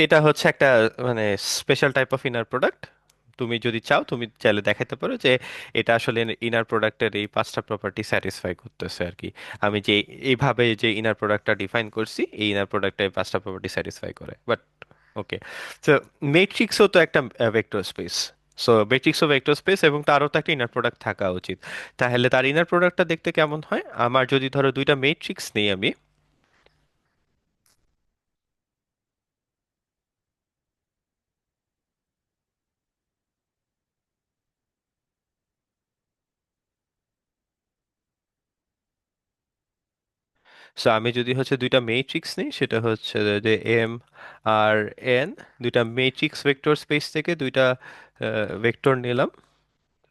এটা হচ্ছে একটা মানে special type of inner product. তুমি যদি চাও তুমি চাইলে দেখাতে পারো যে এটা আসলে ইনার প্রোডাক্টের এই পাঁচটা প্রপার্টি স্যাটিসফাই করতেছে আর কি। আমি যে এইভাবে যে ইনার প্রোডাক্টটা ডিফাইন করছি, এই ইনার প্রোডাক্টটা এই পাঁচটা প্রপার্টি স্যাটিসফাই করে। বাট ওকে, সো ম্যাট্রিক্সও তো একটা ভেক্টর স্পেস। সো ম্যাট্রিক্সও ভেক্টর স্পেস এবং তারও তো একটা ইনার প্রোডাক্ট থাকা উচিত। তাহলে তার ইনার প্রোডাক্টটা দেখতে কেমন হয়? আমার যদি ধরো দুইটা ম্যাট্রিক্স নেই আমি, সো আমি যদি হচ্ছে দুইটা ম্যাট্রিক্স নিই, সেটা হচ্ছে যে এম আর এন, দুইটা ম্যাট্রিক্স ভেক্টর স্পেস থেকে দুইটা ভেক্টর নিলাম।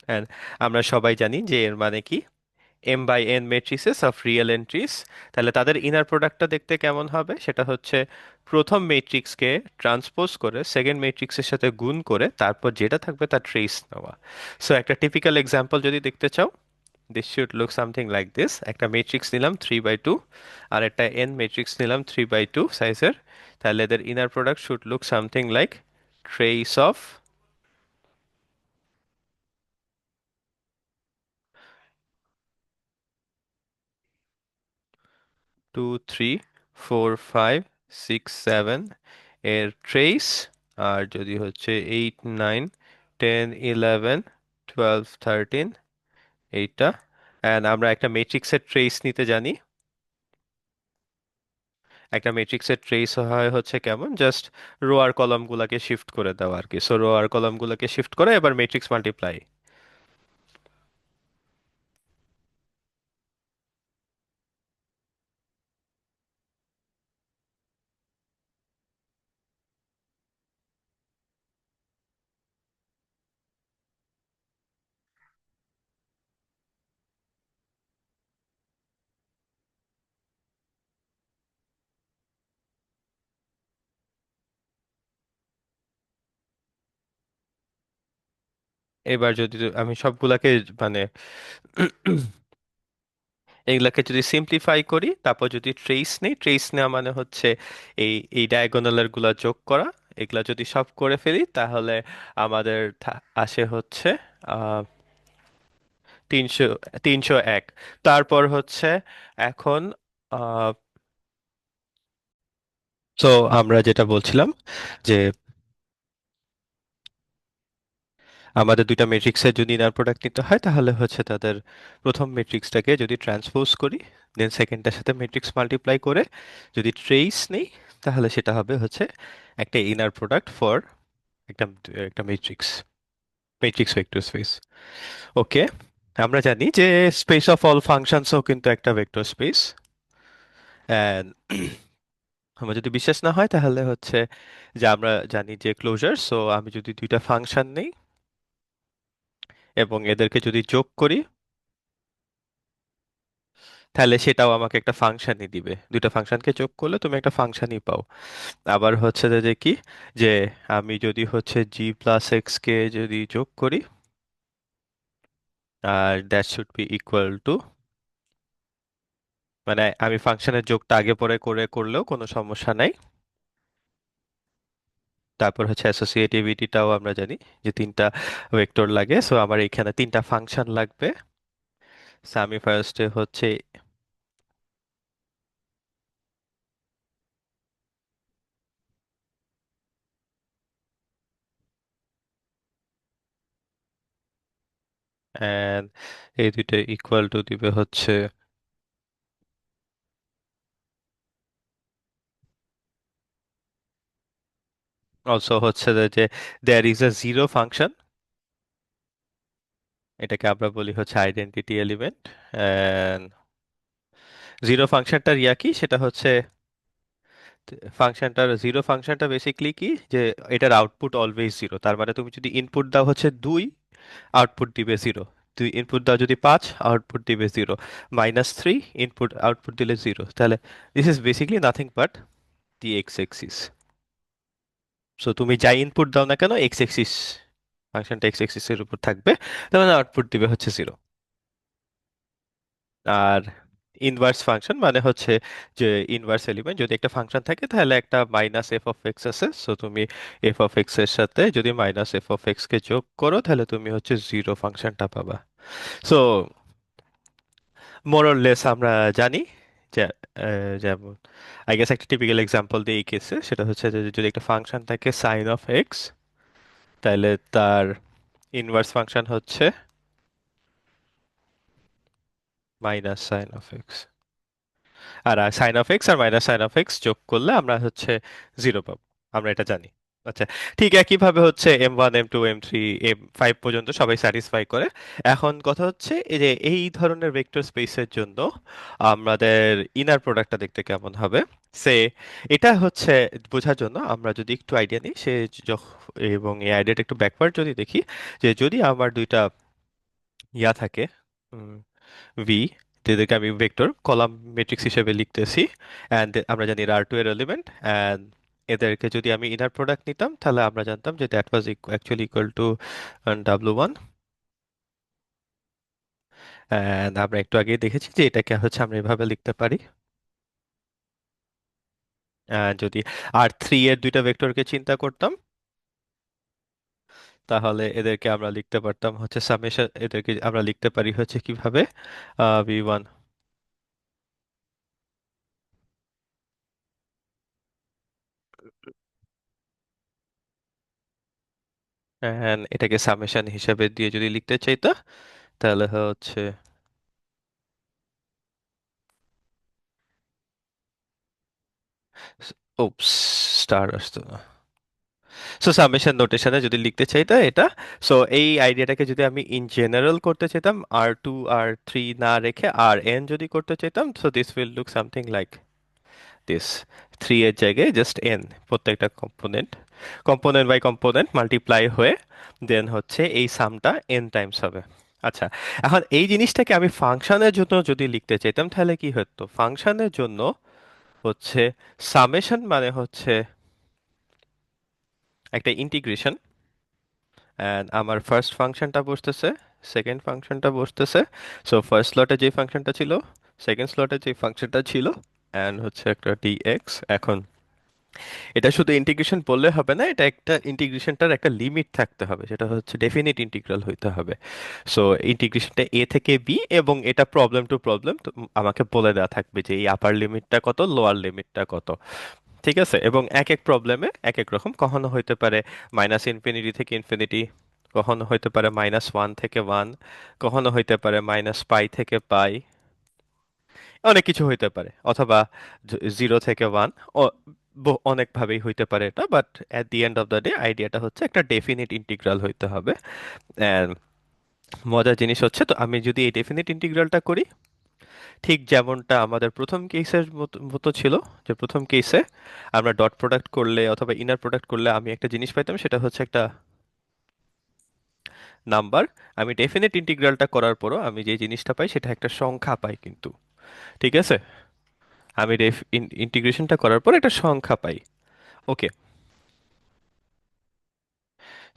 অ্যান্ড আমরা সবাই জানি যে এর মানে কি, m/n মেট্রিসেস অফ রিয়েল এন্ট্রিস। তাহলে তাদের ইনার প্রোডাক্টটা দেখতে কেমন হবে? সেটা হচ্ছে প্রথম ম্যাট্রিক্সকে ট্রান্সপোজ করে সেকেন্ড ম্যাট্রিক্সের সাথে গুণ করে তারপর যেটা থাকবে তার ট্রেস নেওয়া। সো একটা টিপিক্যাল এক্সাম্পল যদি দেখতে চাও, this should look something like this. একটা ম্যাট্রিক্স নিলাম 3/2, আর একটা এন ম্যাট্রিক্স নিলাম 3/2 সাইজের। তাহলে এদের inner product should look something like trace of 2 3 4 5 6 7 এর ট্রেস, আর যদি হচ্ছে 8 9 10 11 12 13 এইটা, অ্যান্ড আমরা একটা ম্যাট্রিক্সের ট্রেস নিতে জানি। একটা ম্যাট্রিক্সের ট্রেস হয় হচ্ছে কেমন, জাস্ট রো আর কলাম গুলাকে শিফট করে দেওয়া আর কি। সো রো আর কলাম গুলাকে শিফট করে এবার ম্যাট্রিক্স মাল্টিপ্লাই। এবার যদি আমি সবগুলাকে মানে এগুলাকে যদি সিম্পলিফাই করি, তারপর যদি ট্রেস নেই, ট্রেস নেওয়া মানে হচ্ছে এই ডায়াগোনালের গুলা যোগ করা। এগুলা যদি সব করে ফেলি তাহলে আমাদের আসে হচ্ছে 301। তারপর হচ্ছে এখন তো আমরা যেটা বলছিলাম যে আমাদের দুইটা ম্যাট্রিক্সের যদি ইনার প্রোডাক্ট নিতে হয় তাহলে হচ্ছে তাদের প্রথম ম্যাট্রিক্সটাকে যদি ট্রান্সপোজ করি, দেন সেকেন্ডটার সাথে ম্যাট্রিক্স মাল্টিপ্লাই করে যদি ট্রেস নেই, তাহলে সেটা হবে হচ্ছে একটা ইনার প্রোডাক্ট ফর একটা একটা ম্যাট্রিক্স, ম্যাট্রিক্স ভেক্টর স্পেস। ওকে, আমরা জানি যে স্পেস অফ অল ফাংশনসও কিন্তু একটা ভেক্টর স্পেস। অ্যান্ড আমার যদি বিশ্বাস না হয় তাহলে হচ্ছে যে আমরা জানি যে ক্লোজার, সো আমি যদি দুইটা ফাংশন নেই এবং এদেরকে যদি যোগ করি তাহলে সেটাও আমাকে একটা ফাংশনই দিবে। দুইটা ফাংশনকে যোগ করলে তুমি একটা ফাংশনই পাও। আবার হচ্ছে যে কি, যে আমি যদি হচ্ছে জি প্লাস এক্স কে যদি যোগ করি, আর that should be equal to, মানে আমি ফাংশনের যোগটা আগে পরে করে করলেও কোনো সমস্যা নাই। তারপর হচ্ছে অ্যাসোসিয়েটিভিটিটাও আমরা জানি যে তিনটা ভেক্টর লাগে, সো আমার এখানে তিনটা ফাংশন লাগবে। সো আমি ফার্স্টে হচ্ছে and এই দুইটা ইকুয়াল টু দিবে হচ্ছে, অলসো হচ্ছে যে there is a zero function, এটাকে আমরা বলি হচ্ছে আইডেন্টিটি এলিমেন্ট। এন্ড জিরো ফাংশনটার ইয়া কি, সেটা হচ্ছে ফাংশনটার জিরো ফাংশনটা বেসিক্যালি কি, যে এটার আউটপুট অলওয়েজ জিরো। তার মানে তুমি যদি ইনপুট দাও হচ্ছে 2, আউটপুট দিবে জিরো। দুই ইনপুট দাও যদি 5, আউটপুট দিবে জিরো। -3 ইনপুট, আউটপুট দিলে জিরো। তাহলে this is basically nothing but the x axis. So তুমি যাই ইনপুট দাও না কেন, এক্স এক্সিস, ফাংশনটা এক্স এক্সিস এর উপর থাকবে, তার মানে আউটপুট দিবে হচ্ছে জিরো। আর ইনভার্স ফাংশন মানে হচ্ছে যে ইনভার্স এলিমেন্ট যদি একটা ফাংশন থাকে তাহলে একটা মাইনাস এফ অফ এক্স আছে, সো তুমি এফ অফ এক্স এর সাথে যদি মাইনাস এফ অফ এক্স কে যোগ করো তাহলে তুমি হচ্ছে জিরো ফাংশনটা পাবা। সো মোর অর লেস আমরা জানি যে যেমন আই গেস একটা টিপিক্যাল এক্সাম্পল দিই এই কেসে, সেটা হচ্ছে যে যদি একটা ফাংশন থাকে সাইন অফ এক্স, তাহলে তার ইনভার্স ফাংশন হচ্ছে মাইনাস সাইন অফ এক্স। আর সাইন অফ এক্স আর মাইনাস সাইন অফ এক্স যোগ করলে আমরা হচ্ছে জিরো পাবো, আমরা এটা জানি। আচ্ছা, ঠিক একইভাবে হচ্ছে M1 M2 M3 M5 পর্যন্ত সবাই স্যাটিসফাই করে। এখন কথা হচ্ছে এই যে এই ধরনের ভেক্টর স্পেসের জন্য আমাদের ইনার প্রোডাক্টটা দেখতে কেমন হবে। সে এটা হচ্ছে বোঝার জন্য আমরা যদি একটু আইডিয়া নিই, এবং এই আইডিয়াটা একটু ব্যাকওয়ার্ড যদি দেখি, যে যদি আমার দুইটা ইয়া থাকে ভি, যেটাকে আমি ভেক্টর কলাম ম্যাট্রিক্স হিসেবে লিখতেছি, অ্যান্ড আমরা জানি এর আর টু এর এলিমেন্ট, অ্যান্ড এদেরকে যদি আমি ইনার প্রোডাক্ট নিতাম তাহলে আমরা জানতাম যে that was actually equal to W1। And আমরা একটু আগে দেখেছি যে এটাকে হচ্ছে আমরা এভাবে লিখতে পারি। যদি R3 এর দুইটা ভেক্টরকে চিন্তা করতাম তাহলে এদেরকে আমরা লিখতে পারতাম হচ্ছে সামেশন, এদেরকে আমরা লিখতে পারি হচ্ছে কিভাবে V1 and এটাকে সামেশন হিসাবে দিয়ে যদি লিখতে চাইতা তাহলে হচ্ছে ওপস, স্টার আসতো না। সো সামেশন নোটেশনে যদি লিখতে চাইতা এটা, সো এই আইডিয়াটাকে যদি আমি ইন জেনারেল করতে চাইতাম, R2 R3 না রেখে Rn যদি করতে চাইতাম, so this will look something like this. Three এর জায়গায় জাস্ট এন, প্রত্যেকটা component component by component multiply হয়ে দেন হচ্ছে এই সামটা এন টাইমস হবে। আচ্ছা, এখন এই জিনিসটাকে আমি ফাংশনের জন্য যদি লিখতে চাইতাম তাহলে কি হতো? ফাংশনের জন্য হচ্ছে সামেশন মানে হচ্ছে একটা ইন্টিগ্রেশন, অ্যান্ড আমার ফার্স্ট ফাংশনটা বসতেছে, সেকেন্ড ফাংশনটা বসতেছে। সো ফার্স্ট স্লটে যে ফাংশনটা ছিল, সেকেন্ড স্লটে যে ফাংশনটা ছিল, অ্যান্ড হচ্ছে একটা ডিএক্স। এখন এটা শুধু ইন্টিগ্রেশন বললে হবে না, এটা একটা ইন্টিগ্রেশনটার একটা লিমিট থাকতে হবে, সেটা হচ্ছে ডেফিনিট ইন্টিগ্রাল হইতে হবে। সো ইন্টিগ্রেশনটা এ থেকে বি, এবং এটা প্রবলেম টু প্রবলেম আমাকে বলে দেওয়া থাকবে যে এই আপার লিমিটটা কত, লোয়ার লিমিটটা কত। ঠিক আছে, এবং এক এক প্রবলেমে এক এক রকম, কখনো হইতে পারে মাইনাস ইনফিনিটি থেকে ইনফিনিটি, কখনো হইতে পারে -1 থেকে 1, কখনো হইতে পারে -পাই থেকে পাই, অনেক কিছু হইতে পারে, অথবা 0 থেকে 1, অনেকভাবেই হইতে পারে এটা, but at the end of the day আইডিয়াটা হচ্ছে একটা ডেফিনিট ইন্টিগ্রাল হইতে হবে। And মজার জিনিস হচ্ছে, তো আমি যদি এই ডেফিনিট ইন্টিগ্রালটা করি ঠিক যেমনটা আমাদের প্রথম কেসের মতো মতো ছিল, যে প্রথম কেসে আমরা ডট প্রোডাক্ট করলে অথবা ইনার প্রোডাক্ট করলে আমি একটা জিনিস পাইতাম, সেটা হচ্ছে একটা নাম্বার। আমি ডেফিনিট ইন্টিগ্রালটা করার পরও আমি যে জিনিসটা পাই সেটা একটা সংখ্যা পাই কিন্তু। ঠিক আছে, আমি ইন্টিগ্রেশনটা করার পর একটা সংখ্যা পাই। ওকে,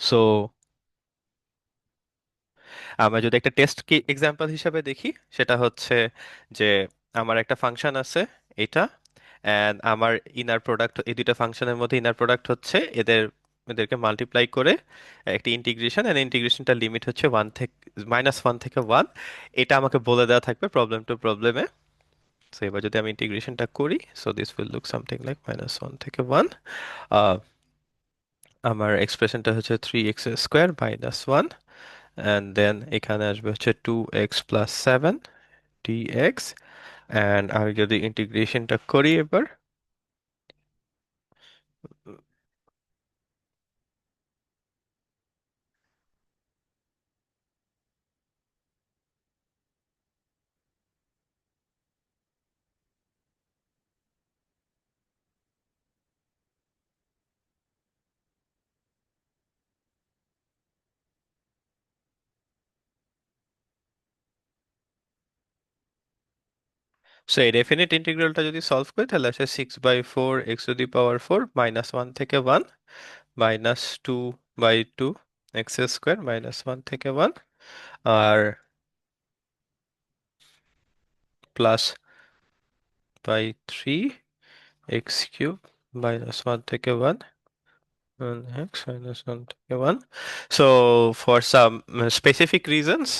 সো আমরা যদি একটা টেস্ট কি এক্সাম্পল হিসাবে দেখি, সেটা হচ্ছে যে আমার একটা ফাংশন আছে এটা, অ্যান্ড আমার ইনার প্রোডাক্ট, এই দুইটা ফাংশনের মধ্যে ইনার প্রোডাক্ট হচ্ছে এদেরকে মাল্টিপ্লাই করে একটা ইন্টিগ্রেশন, এন্ড ইন্টিগ্রেশনটার লিমিট হচ্ছে 1 থেকে 1। এটা আমাকে বলে দেওয়া থাকবে প্রবলেম টু প্রবলেমে। সো এবার যদি আমি ইন্টিগ্রেশনটা করি, so this will look something like -1 থেকে 1। আমার এক্সপ্রেশনটা হচ্ছে 3x² -1, অ্যান্ড দেন এখানে আসবে হচ্ছে 2x+7 dx। অ্যান্ড আমি যদি ইন্টিগ্রেশনটা করি এবার, সো এই ডেফিনিট ইন্টিগ্রালটা যদি সলভ করি তাহলে আসে 6/4 x⁴ -1 থেকে 1 -2/2 x² -1 থেকে 1, আর +/3 x³ -1 থেকে 1 x -1 থেকে 1। So for some specific reasons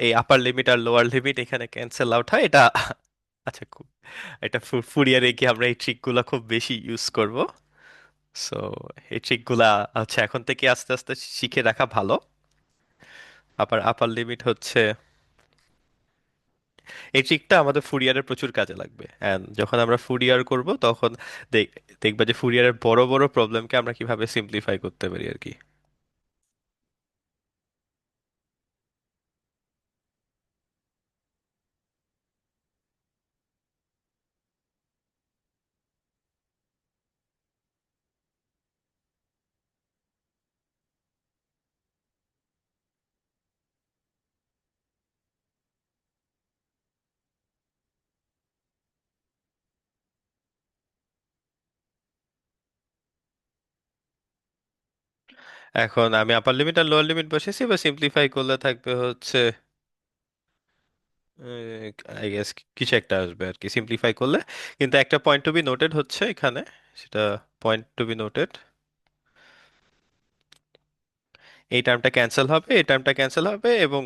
এই আপার লিমিট আর লোয়ার লিমিট এখানে ক্যান্সেল আউট হয়। এটা আচ্ছা, খুব এটা ফুরিয়ারে গিয়ে আমরা এই ট্রিকগুলো খুব বেশি ইউজ করব। সো এই ট্রিকগুলা হচ্ছে এখন থেকে আস্তে আস্তে শিখে রাখা ভালো। আবার আপার লিমিট হচ্ছে, এই ট্রিকটা আমাদের ফুরিয়ারে প্রচুর কাজে লাগবে, এন্ড যখন আমরা ফুরিয়ার করব তখন দেখ- দেখবা যে ফুরিয়ারের বড় বড় প্রবলেমকে আমরা কিভাবে সিম্পলিফাই করতে পারি আর কি। এখন আমি আপার লিমিট আর লোয়ার লিমিট বসেছি, বা সিম্পলিফাই করলে থাকবে হচ্ছে আই গেস কিছু একটা আসবে আর কি সিম্পলিফাই করলে। কিন্তু একটা পয়েন্ট টু বি নোটেড হচ্ছে এখানে, সেটা পয়েন্ট টু বি নোটেড, এই টার্মটা ক্যান্সেল হবে, এই টার্মটা ক্যান্সেল হবে, এবং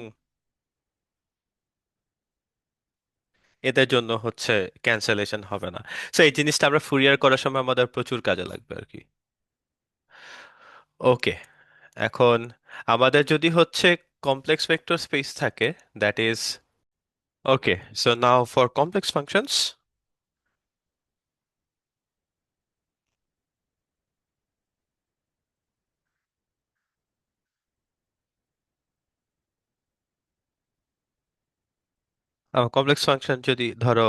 এদের জন্য হচ্ছে ক্যান্সেলেশন হবে না। সো এই জিনিসটা আমরা ফুরিয়ার করার সময় আমাদের প্রচুর কাজে লাগবে আর কি। ওকে, এখন আমাদের যদি হচ্ছে কমপ্লেক্স ভেক্টর স্পেস থাকে, that is okay. So now for complex functions, complex function যদি ধরো,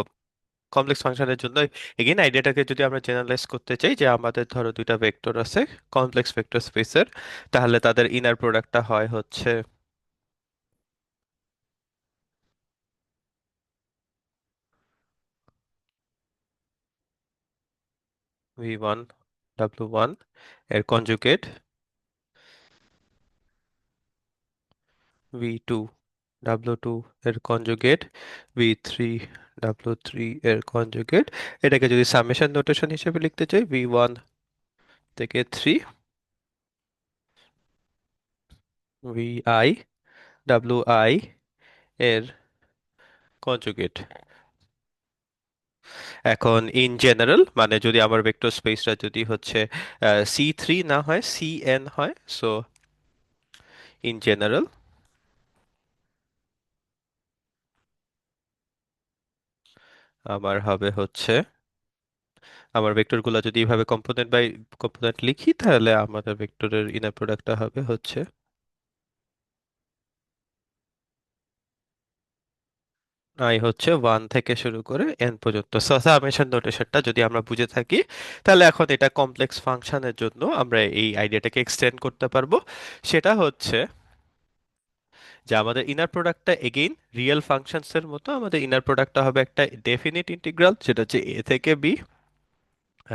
কমপ্লেক্স ফাংশনের জন্য এগেইন আইডিয়াটাকে যদি আমরা জেনারেলাইজ করতে চাই, যে আমাদের ধরো দুইটা ভেক্টর আছে কমপ্লেক্স ভেক্টর স্পেসের, তাহলে তাদের ইনার প্রোডাক্টটা হয় হচ্ছে v1 w1 এর কনজুগেট v2 w2 এর কনজুগেট v3 w3 এর কনজুগেট। এটাকে যদি সামেশন নোটেশন হিসেবে লিখতে চাই, v1 থেকে 3 vi wi এর কনজুগেট। এখন ইন জেনারেল মানে যদি আমার ভেক্টর স্পেসটা যদি হচ্ছে C3 না হয় Cn হয়, সো ইন জেনারেল আমার হবে হচ্ছে, আমার ভেক্টরগুলো যদি এইভাবে কম্পোনেন্ট বাই কম্পোনেন্ট লিখি, তাহলে আমাদের ভেক্টরের ইনার প্রোডাক্টটা হবে হচ্ছে আই হচ্ছে 1 থেকে শুরু করে n পর্যন্ত। সামেশন নোটেশনটা যদি আমরা বুঝে থাকি, তাহলে এখন এটা কমপ্লেক্স ফাংশনের জন্য আমরা এই আইডিয়াটাকে এক্সটেন্ড করতে পারবো। সেটা হচ্ছে যে আমাদের ইনার প্রোডাক্টটা এগেইন রিয়েল ফাংশনস এর মতো, আমাদের ইনার প্রোডাক্টটা হবে একটা ডেফিনিট ইন্টিগ্রাল, যেটা হচ্ছে a থেকে b,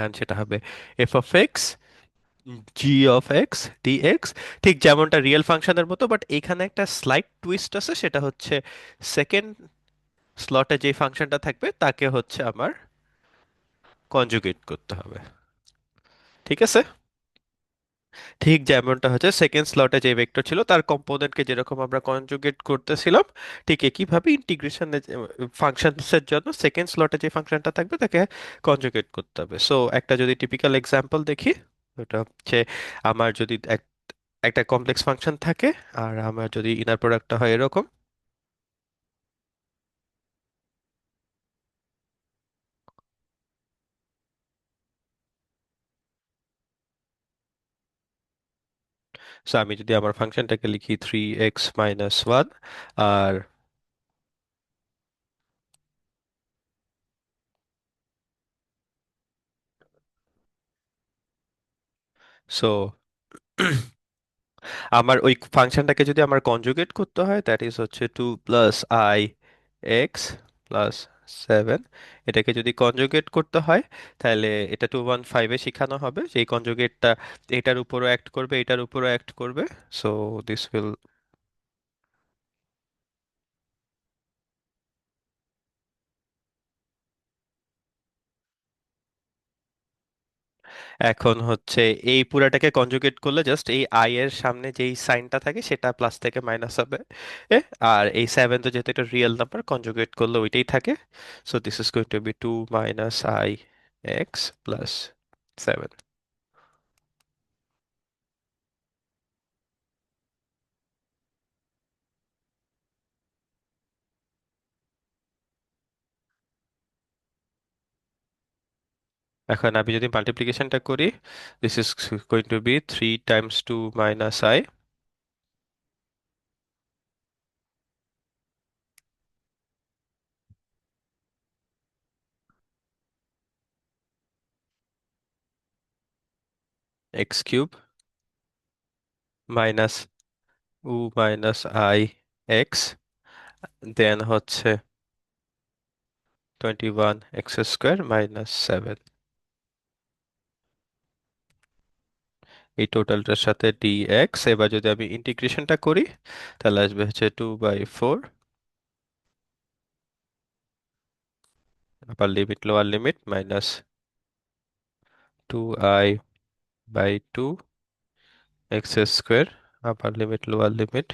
এন্ড সেটা হবে f of x g of x dx, ঠিক যেমনটা রিয়েল ফাংশনের মতো। বাট এখানে একটা স্লাইট টুইস্ট আছে, সেটা হচ্ছে সেকেন্ড স্লটে যে ফাংশনটা থাকবে তাকে হচ্ছে আমার কনজুগেট করতে হবে। ঠিক আছে, ঠিক যেমনটা হচ্ছে সেকেন্ড স্লটে যে ভেক্টর ছিল তার কম্পোনেন্টকে যেরকম আমরা কনজুগেট করতেছিলাম, ঠিক একইভাবে ইন্টিগ্রেশনের ফাংশনসের জন্য সেকেন্ড স্লটে যে ফাংশনটা থাকবে তাকে কনজুগেট করতে হবে। সো একটা যদি টিপিক্যাল এক্সাম্পল দেখি, ওটা হচ্ছে আমার যদি একটা কমপ্লেক্স ফাংশন থাকে, আর আমার যদি ইনার প্রোডাক্টটা হয় এরকম। সো আমি যদি আমার ফাংশনটাকে লিখি 3x - 1, আর সো আমার ওই ফাংশনটাকে যদি আমার কনজুগেট করতে হয়, দ্যাট ইজ হচ্ছে 2 + i x + 7। এটাকে যদি কনজুগেট করতে হয়, তাহলে এটা 215-এ শেখানো হবে যে এই কনজুগেটটা এটার উপরও অ্যাক্ট করবে, এটার উপরও অ্যাক্ট করবে। সো দিস উইল, এখন হচ্ছে এই পুরাটাকে কনজুগেট করলে জাস্ট এই আই এর সামনে যেই সাইনটা থাকে সেটা প্লাস থেকে মাইনাস হবে, আর এই 7 তো যেহেতু এটা রিয়েল নাম্বার, কনজুগেট করলে ওইটাই থাকে। So this is going to be 2 - i x + 7। এখন আমি যদি মাল্টিপ্লিকেশনটা করি, this is going to be 3 × 2 - i x³ minus - i x, then হচ্ছে 21 x² - 7। এই টোটালটার সাথে dx, এবার যদি আমি ইন্টিগ্রেশনটা করি, তাহলে আসবে হচ্ছে 2/4 upper limit lower limit minus 2i/2 x² upper limit lower limit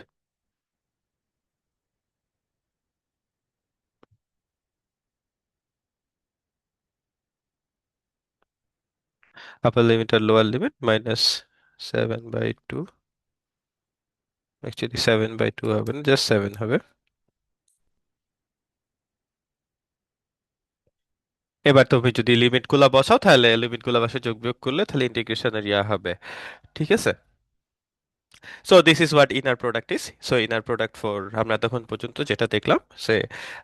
upper limit আর লোয়ার লিমিট মাইনাস 7/2 অ্যাকচুয়ালি 7/2 হবে না, জাস্ট 7 হবে। এবার তুমি যদি লিমিট গুলা বসাও, তাহলে লিমিট গুলা বসে যোগ বিয়োগ করলে তাহলে ইন্টিগ্রেশনের ইয়া হবে। ঠিক আছে। So this is what inner product is. So inner product for আমরা তখন পর্যন্ত যেটা দেখলাম, সে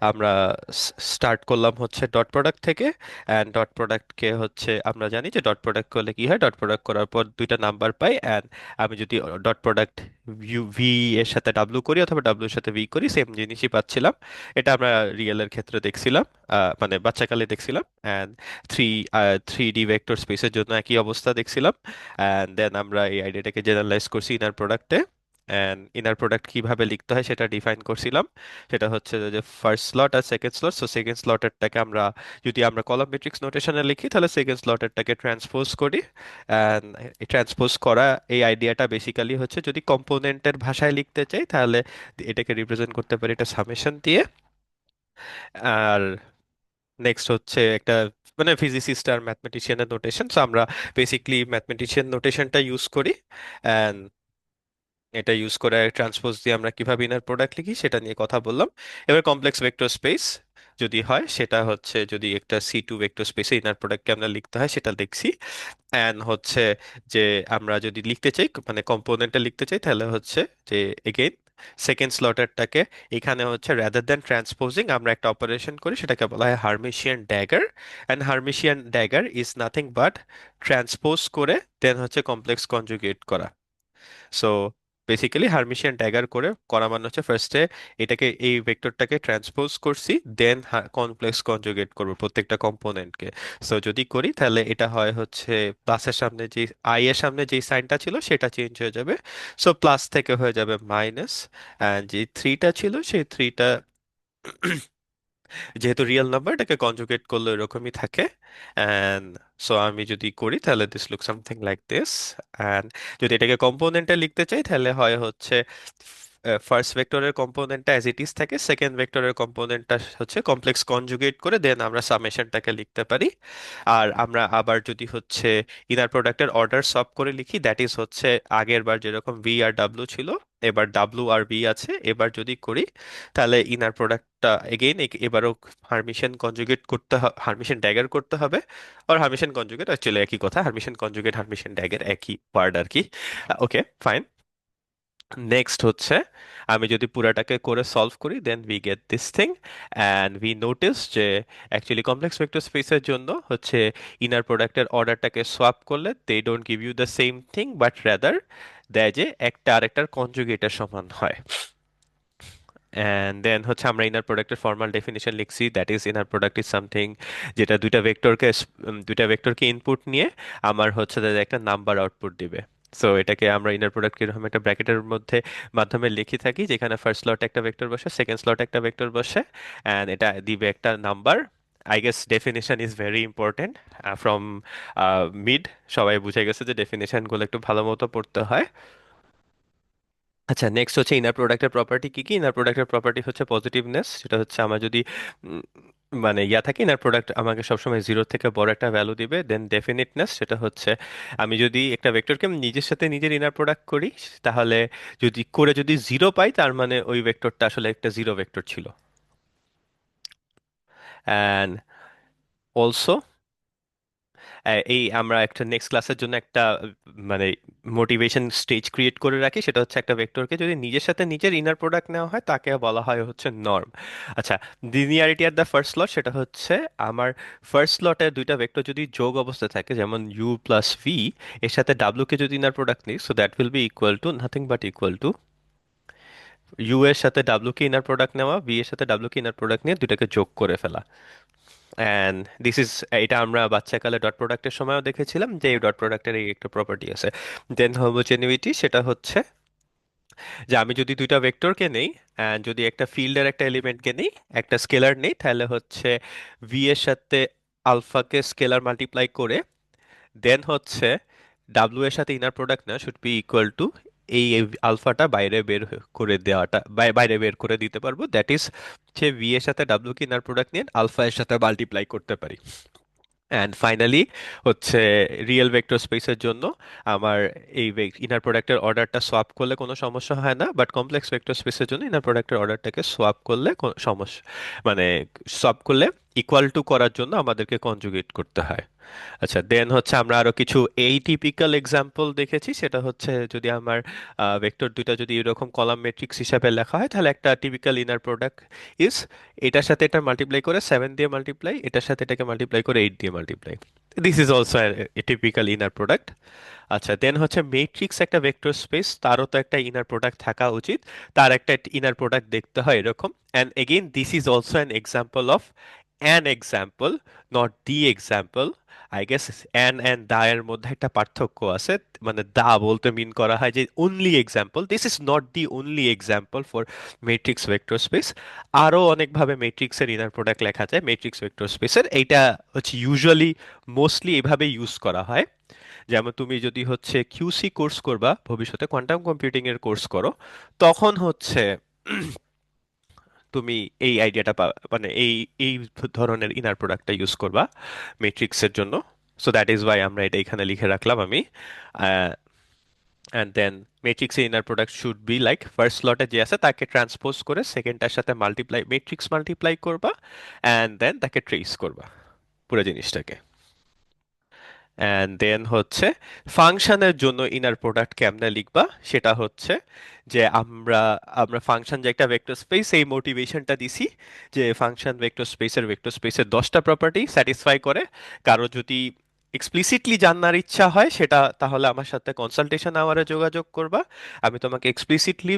আমরা স্টার্ট করলাম হচ্ছে ডট প্রোডাক্ট থেকে। অ্যান্ড ডট প্রোডাক্টকে হচ্ছে আমরা জানি যে ডট প্রোডাক্ট করলে কি হয়, ডট প্রোডাক্ট করার পর দুইটা নাম্বার পাই। অ্যান্ড আমি যদি ডট প্রোডাক্ট ভি এর সাথে ডাব্লু করি অথবা ডাব্লু এর সাথে ভি করি, সেম জিনিসই পাচ্ছিলাম। এটা আমরা রিয়েলের ক্ষেত্রে দেখছিলাম, মানে বাচ্চাকালে দেখছিলাম। অ্যান্ড থ্রি 3D ভেক্টর স্পেসের জন্য একই অবস্থা দেখছিলাম। অ্যান্ড দেন আমরা এই আইডিয়াটাকে জেনারেলাইজ করছি ইনার প্রোডাক্টে। অ্যান্ড ইনার প্রোডাক্ট কিভাবে লিখতে হয় সেটা ডিফাইন করছিলাম। সেটা হচ্ছে যে ফার্স্ট স্লট আর সেকেন্ড স্লট। সো সেকেন্ড স্লটেরটাকে আমরা, যদি আমরা কলাম ম্যাট্রিক্স নোটেশনে লিখি, তাহলে সেকেন্ড স্লটেরটাকে ট্রান্সপোজ করি। অ্যান্ড ট্রান্সপোজ করা এই আইডিয়াটা বেসিক্যালি হচ্ছে, যদি কম্পোনেন্টের ভাষায় লিখতে চাই তাহলে এটাকে রিপ্রেজেন্ট করতে পারি এটা সামেশন দিয়ে। আর নেক্সট হচ্ছে একটা মানে ফিজিসিস্ট আর ম্যাথমেটিশিয়ানের নোটেশন। সো আমরা বেসিকলি ম্যাথমেটিশিয়ান নোটেশনটা ইউজ করি। অ্যান্ড এটা ইউজ করে ট্রান্সপোজ দিয়ে আমরা কিভাবে ইনার প্রোডাক্ট লিখি সেটা নিয়ে কথা বললাম। এবার কমপ্লেক্স ভেক্টর স্পেস যদি হয়, সেটা হচ্ছে যদি একটা C2 ভেক্টর স্পেসে ইনার প্রোডাক্টকে আমরা লিখতে হয় সেটা দেখছি। অ্যান্ড হচ্ছে যে আমরা যদি লিখতে চাই মানে কম্পোনেন্টটা লিখতে চাই, তাহলে হচ্ছে যে এগেইন সেকেন্ড স্লটারটাকে এখানে হচ্ছে রাদার দ্যান ট্রান্সপোজিং আমরা একটা অপারেশন করি, সেটাকে বলা হয় Hermitian dagger. And Hermitian dagger is nothing but transpose করে দেন হচ্ছে কমপ্লেক্স কনজুগেট করা। সো বেসিক্যালি হার্মিশিয়ান ড্যাগার করে করা মানে হচ্ছে ফার্স্টে এটাকে এই ভেক্টরটাকে ট্রান্সপোজ করছি, দেন কমপ্লেক্স কনজুগেট করবো প্রত্যেকটা কম্পোনেন্টকে। সো যদি করি তাহলে এটা হয় হচ্ছে প্লাসের সামনে যে আই এর সামনে যে সাইনটা ছিল সেটা চেঞ্জ হয়ে যাবে। সো প্লাস থেকে হয়ে যাবে মাইনাস। অ্যান্ড যে থ্রিটা ছিল সেই থ্রিটা যেহেতু রিয়েল নাম্বার, এটাকে কনজুগেট করলে এরকমই থাকে। অ্যান্ড সো আমি যদি করি তাহলে this look something like this. And যদি এটাকে কম্পোনেন্টে লিখতে চাই তাহলে হয় হচ্ছে ফার্স্ট ভেক্টরের কম্পোনেন্টটা অ্যাজ ইট ইজ থাকে, সেকেন্ড ভেক্টরের কম্পোনেন্টটা হচ্ছে কমপ্লেক্স কনজুগেট করে দেন আমরা সামেশনটাকে লিখতে পারি। আর আমরা আবার যদি হচ্ছে ইনার প্রোডাক্টের অর্ডার সব করে লিখি, দ্যাট ইজ হচ্ছে আগের বার যেরকম ভি আর ডাব্লু ছিল, এবার ডাব্লু আর ভি আছে। এবার যদি করি তাহলে ইনার প্রোডাক্টটা এগেইন এবারও হার্মিশন কনজুগেট করতে হবে, হার্মিশন ড্যাগার করতে হবে। আর হার্মিশন কনজুগেট অ্যাকচুয়ালি একই কথা, হার্মিশন কনজুগেট হার্মিশন ড্যাগার একই ওয়ার্ড আর কি। Okay fine. নেক্সট হচ্ছে আমি যদি পুরাটাকে করে সলভ করি, then we get this thing. And we notice যে অ্যাকচুয়ালি কমপ্লেক্স ভেক্টর স্পেসের জন্য হচ্ছে ইনার প্রোডাক্টের অর্ডারটাকে সোয়াপ করলে they don't give you the same thing, but rather দেয় যে একটা আরেকটার কনজুগেটের সমান হয়। অ্যান্ড দেন হচ্ছে আমরা ইনার প্রোডাক্টের ফর্মাল ডেফিনিশন লিখছি, that is inner product is something যেটা দুইটা ভেক্টরকে ইনপুট নিয়ে আমার হচ্ছে তাদের একটা নাম্বার আউটপুট দিবে। সো এটাকে আমরা ইনার প্রোডাক্ট এরকম একটা ব্র্যাকেটের মধ্যে মাধ্যমে লিখে থাকি, যেখানে ফার্স্ট স্লটে একটা ভেক্টর বসে, সেকেন্ড স্লটে একটা ভেক্টর বসে। অ্যান্ড এটা দিবে একটা number. I guess definition is very important from mid. সবাই বুঝে গেছে যে ডেফিনেশনগুলো একটু ভালো মতো পড়তে হয়। আচ্ছা, নেক্সট হচ্ছে ইনার প্রোডাক্টের প্রপার্টি কি কি। ইনার প্রোডাক্টের প্রপার্টি হচ্ছে পজিটিভনেস। সেটা হচ্ছে আমার যদি উম, মানে ইয়া থাকে, ইনার প্রোডাক্ট আমাকে সবসময় জিরো থেকে বড় একটা ভ্যালু দিবে। দেন ডেফিনিটনেস, সেটা হচ্ছে আমি যদি একটা ভেক্টরকে নিজের সাথে নিজের ইনার প্রোডাক্ট করি, তাহলে যদি জিরো পাই তার মানে ওই ভেক্টরটা আসলে একটা জিরো ভেক্টর ছিল। অ্যান্ড অলসো এই আমরা একটা নেক্সট ক্লাসের জন্য একটা মানে মোটিভেশন স্টেজ ক্রিয়েট করে রাখি। সেটা হচ্ছে একটা ভেক্টরকে যদি নিজের সাথে নিজের ইনার প্রোডাক্ট নেওয়া হয় তাকে বলা হয় হচ্ছে নর্ম। আচ্ছা, linearity at the first slot, সেটা হচ্ছে আমার ফার্স্ট স্লটে দুইটা ভেক্টর যদি যোগ অবস্থায় থাকে, যেমন ইউ প্লাস ভি, এর সাথে ডাব্লু কে যদি ইনার প্রোডাক্ট নিই, so that will be equal to nothing but equal to u এর সাথে ডাব্লু কে ইনার প্রোডাক্ট নেওয়া, ভি এর সাথে ডাব্লু কে ইনার প্রোডাক্ট নিয়ে দুটাকে যোগ করে ফেলা। অ্যান্ড দিস ইজ, এটা আমরা বাচ্চাকালে ডট প্রোডাক্টের সময়ও দেখেছিলাম যে এই ডট প্রোডাক্টের এই একটা প্রপার্টি আছে। দেন হোমোজেনিউইটি, সেটা হচ্ছে যে আমি যদি দুইটা ভেক্টরকে নেই, অ্যান্ড যদি একটা ফিল্ডের একটা এলিমেন্টকে নেই, একটা স্কেলার নেই, তাহলে হচ্ছে ভি এর সাথে আলফাকে স্কেলার মাল্টিপ্লাই করে দেন হচ্ছে ডাব্লু এর সাথে ইনার প্রোডাক্ট না শুড বি ইকুয়াল টু এই আলফাটা বাইরে করে দেওয়াটা, বাইরে বের করে দিতে পারবো। দ্যাট ইজ, সে ভি এর সাথে ডাব্লু কে ইনার প্রোডাক্ট নিয়ে আলফা এর সাথে মাল্টিপ্লাই করতে পারি। অ্যান্ড ফাইনালি হচ্ছে রিয়েল ভেক্টর স্পেসের জন্য আমার এই ইনার প্রোডাক্টের অর্ডারটা সোয়াপ করলে কোনো সমস্যা হয় না, বাট কমপ্লেক্স ভেক্টর স্পেসের জন্য ইনার প্রোডাক্টের অর্ডারটাকে সোয়াপ করলে কোনো সমস্যা, মানে সোয়াপ করলে ইকুয়াল টু করার জন্য আমাদেরকে কনজুগেট করতে হয়। আচ্ছা, দেন হচ্ছে আমরা আরো কিছু এই টিপিক্যাল এক্সাম্পল দেখেছি, সেটা হচ্ছে যদি আমার ভেক্টর দুইটা যদি এরকম কলাম ম্যাট্রিক্স হিসাবে লেখা হয়, তাহলে একটা টিপিক্যাল ইনার প্রোডাক্ট ইজ এটার সাথে এটা মাল্টিপ্লাই করে 7 দিয়ে মাল্টিপ্লাই, এটার সাথে এটাকে মাল্টিপ্লাই করে 8 দিয়ে multiply. This is also a typical inner product. আচ্ছা, দেন হচ্ছে ম্যাট্রিক্স একটা ভেক্টর স্পেস, তারও তো একটা ইনার প্রোডাক্ট থাকা উচিত, তার একটা ইনার প্রোডাক্ট দেখতে হয় এরকম। And again this is also an example of an example, not the example. I guess and the এর মধ্যে একটা পার্থক্য আছে, মানে দা বলতে মিন করা হয় যে only example, this is not the only example for matrix vector space. আরও অনেকভাবে ম্যাট্রিক্সের ইনার প্রোডাক্ট লেখা যায় ম্যাট্রিক্স ভেক্টর স্পেসের, এইটা হচ্ছে ইউজুয়ালি মোস্টলি এভাবে ইউজ করা হয়। যেমন তুমি যদি হচ্ছে কিউসি কোর্স করবা, ভবিষ্যতে কোয়ান্টাম কম্পিউটিং এর কোর্স করো, তখন হচ্ছে তুমি এই আইডিয়াটা মানে এই ধরনের ইনার প্রোডাক্টটা ইউজ করবা ম্যাট্রিক্সের জন্য। সো দ্যাট ইজ ওয়াই আমরা এটা এখানে লিখে রাখলাম আমি। অ্যান্ড দেন ম্যাট্রিক্সের inner product should be like first স্লটে যে আছে তাকে ট্রান্সপোজ করে সেকেন্ডটার সাথে মাল্টিপ্লাই, ম্যাট্রিক্স মাল্টিপ্লাই করবা, অ্যান্ড দেন তাকে ট্রেস করবা পুরো জিনিসটাকে। অ্যান্ড দেন হচ্ছে ফাংশনের জন্য ইনার প্রোডাক্ট কেমনে লিখবা, সেটা হচ্ছে যে আমরা আমরা ফাংশন যে একটা ভেক্টর স্পেস, এই মোটিভেশনটা দিছি যে ফাংশন ভেক্টর স্পেসের 10টা প্রপার্টি স্যাটিসফাই করে। কারো যদি এক্সপ্লিসিটলি জানার ইচ্ছা হয় সেটা, তাহলে আমার সাথে কনসালটেশন আওয়ারে যোগাযোগ করবা। আমি তোমাকে এক্সপ্লিসিটলি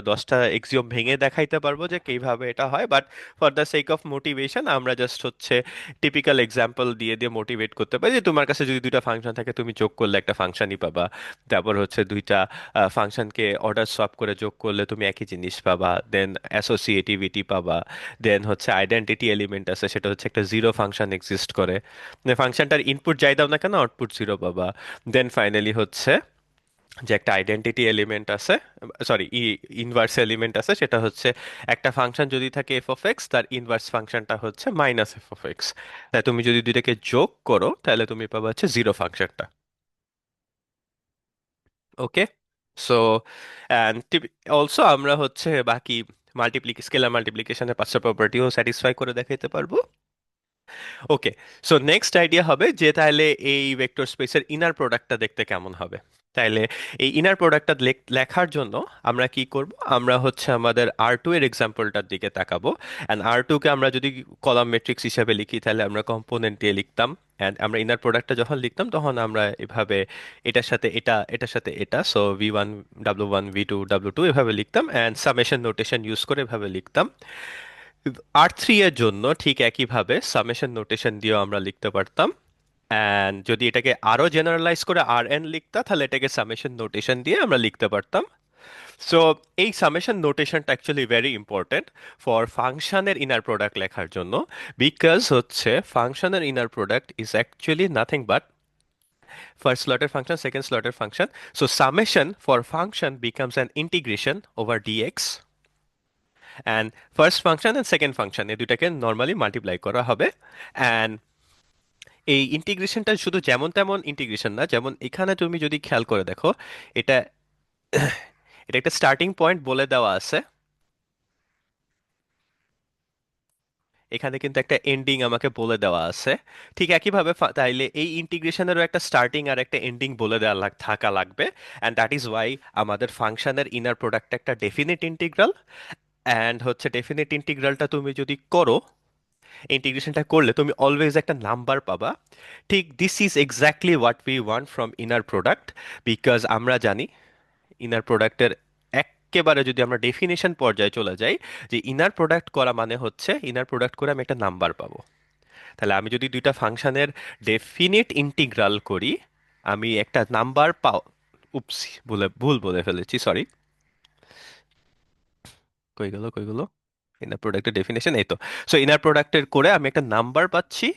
10টা এক্সিওম ভেঙে দেখাইতে পারবো যে কিভাবে এটা হয়, but for the sake of motivation আমরা জাস্ট হচ্ছে টিপিক্যাল এক্সাম্পল দিয়ে দিয়ে মোটিভেট করতে পারি যে তোমার কাছে যদি দুইটা ফাংশন থাকে, তুমি যোগ করলে একটা ফাংশনই পাবা। তারপর হচ্ছে দুইটা ফাংশনকে অর্ডার সোয়াপ করে যোগ করলে তুমি একই জিনিস পাবা। দেন অ্যাসোসিয়েটিভিটি পাবা। দেন হচ্ছে আইডেন্টিটি এলিমেন্ট আছে, সেটা হচ্ছে একটা জিরো ফাংশন এক্সিস্ট করে, ফাংশনটার ইনপুট যাই দাও না কেন আউটপুট জিরো পাবা। দেন ফাইনালি হচ্ছে যে একটা আইডেন্টিটি এলিমেন্ট আছে, সরি ইনভার্স এলিমেন্ট আছে, সেটা হচ্ছে একটা ফাংশন যদি থাকে এফ অফ এক্স, তার ইনভার্স ফাংশনটা হচ্ছে মাইনাস এফ অফ এক্স। তাই তুমি যদি দুইটাকে যোগ করো তাহলে তুমি পাবা হচ্ছে জিরো ফাংশনটা। ওকে। সো অ্যান্ড অলসো আমরা হচ্ছে বাকি স্কেলার মাল্টিপ্লিকেশনের 5টা প্রপার্টিও স্যাটিসফাই করে দেখাইতে পারবো। ওকে। সো নেক্সট আইডিয়া হবে যে তাহলে এই ভেক্টর স্পেসের ইনার প্রোডাক্টটা দেখতে কেমন হবে। তাইলে এই ইনার প্রোডাক্টটা লেখার জন্য আমরা কি করব, আমরা হচ্ছে আমাদের আর টু এর এক্সাম্পলটার দিকে তাকাবো। অ্যান্ড আর টু কে আমরা যদি কলাম ম্যাট্রিক্স হিসাবে লিখি, তাহলে আমরা কম্পোনেন্ট দিয়ে লিখতাম। অ্যান্ড আমরা ইনার প্রোডাক্টটা যখন লিখতাম তখন আমরা এভাবে এটার সাথে এটা, এটার সাথে এটা, so V 1 W1 V 2 W2 এভাবে লিখতাম, অ্যান্ড সামেশন নোটেশন ইউজ করে এভাবে লিখতাম। আর 3 এর জন্য ঠিক একইভাবে সামেশন নোটেশন দিয়েও আমরা লিখতে পারতাম। অ্যান্ড যদি এটাকে আরো জেনারেলাইজ করে আর লিখতা, তাহলে এটাকে সামেশন নোটেশন দিয়ে আমরা লিখতে পারতাম। সো এই সামেশন নোটেশনটা অ্যাকচুয়ালি ভেরি ইম্পর্টেন্ট ফর ফাংশনের ইনার প্রোডাক্ট লেখার জন্য, বিকজ হচ্ছে ফাংশনের inner product is actually nothing but first স্লটের ফাংশন, সেকেন্ড স্লটের function. So summation for function becomes an integration over dx, and first function and second function এই দুটাকে normally multiply করা হবে। অ্যান্ড এই ইন্টিগ্রেশনটা শুধু যেমন তেমন ইন্টিগ্রেশন না, যেমন এখানে তুমি যদি খেয়াল করে দেখো, এটা এটা একটা স্টার্টিং পয়েন্ট বলে দেওয়া আছে, এখানে কিন্তু একটা এন্ডিং আমাকে বলে দেওয়া আছে। ঠিক একইভাবে তাইলে এই ইন্টিগ্রেশনেরও একটা স্টার্টিং আর একটা এন্ডিং বলে দেওয়া থাকা লাগবে। অ্যান্ড দ্যাট ইজ ওয়াই আমাদের ফাংশনের ইনার প্রোডাক্ট একটা ডেফিনিট ইন্টিগ্রাল। অ্যান্ড হচ্ছে ডেফিনিট ইন্টিগ্রালটা তুমি যদি করো, ইন্টিগ্রেশনটা করলে তুমি অলওয়েজ একটা নাম্বার পাবা। ঠিক this is exactly what we want from inner product, because আমরা জানি ইনার প্রোডাক্টের একেবারে যদি আমরা ডেফিনেশন পর্যায়ে চলে যাই, যে ইনার প্রোডাক্ট করা মানে হচ্ছে ইনার প্রোডাক্ট করে আমি একটা নাম্বার পাবো। তাহলে আমি যদি দুইটা ফাংশনের ডেফিনিট ইন্টিগ্রাল করি, আমি একটা নাম্বার পাও। উপসি, ভুল বলে ফেলেছি, সরি। কই গেল ইনার প্রোডাক্টের ডেফিনেশন, এই তো। সো ইনার প্রোডাক্টের করে আমি একটা নাম্বার পাচ্ছি।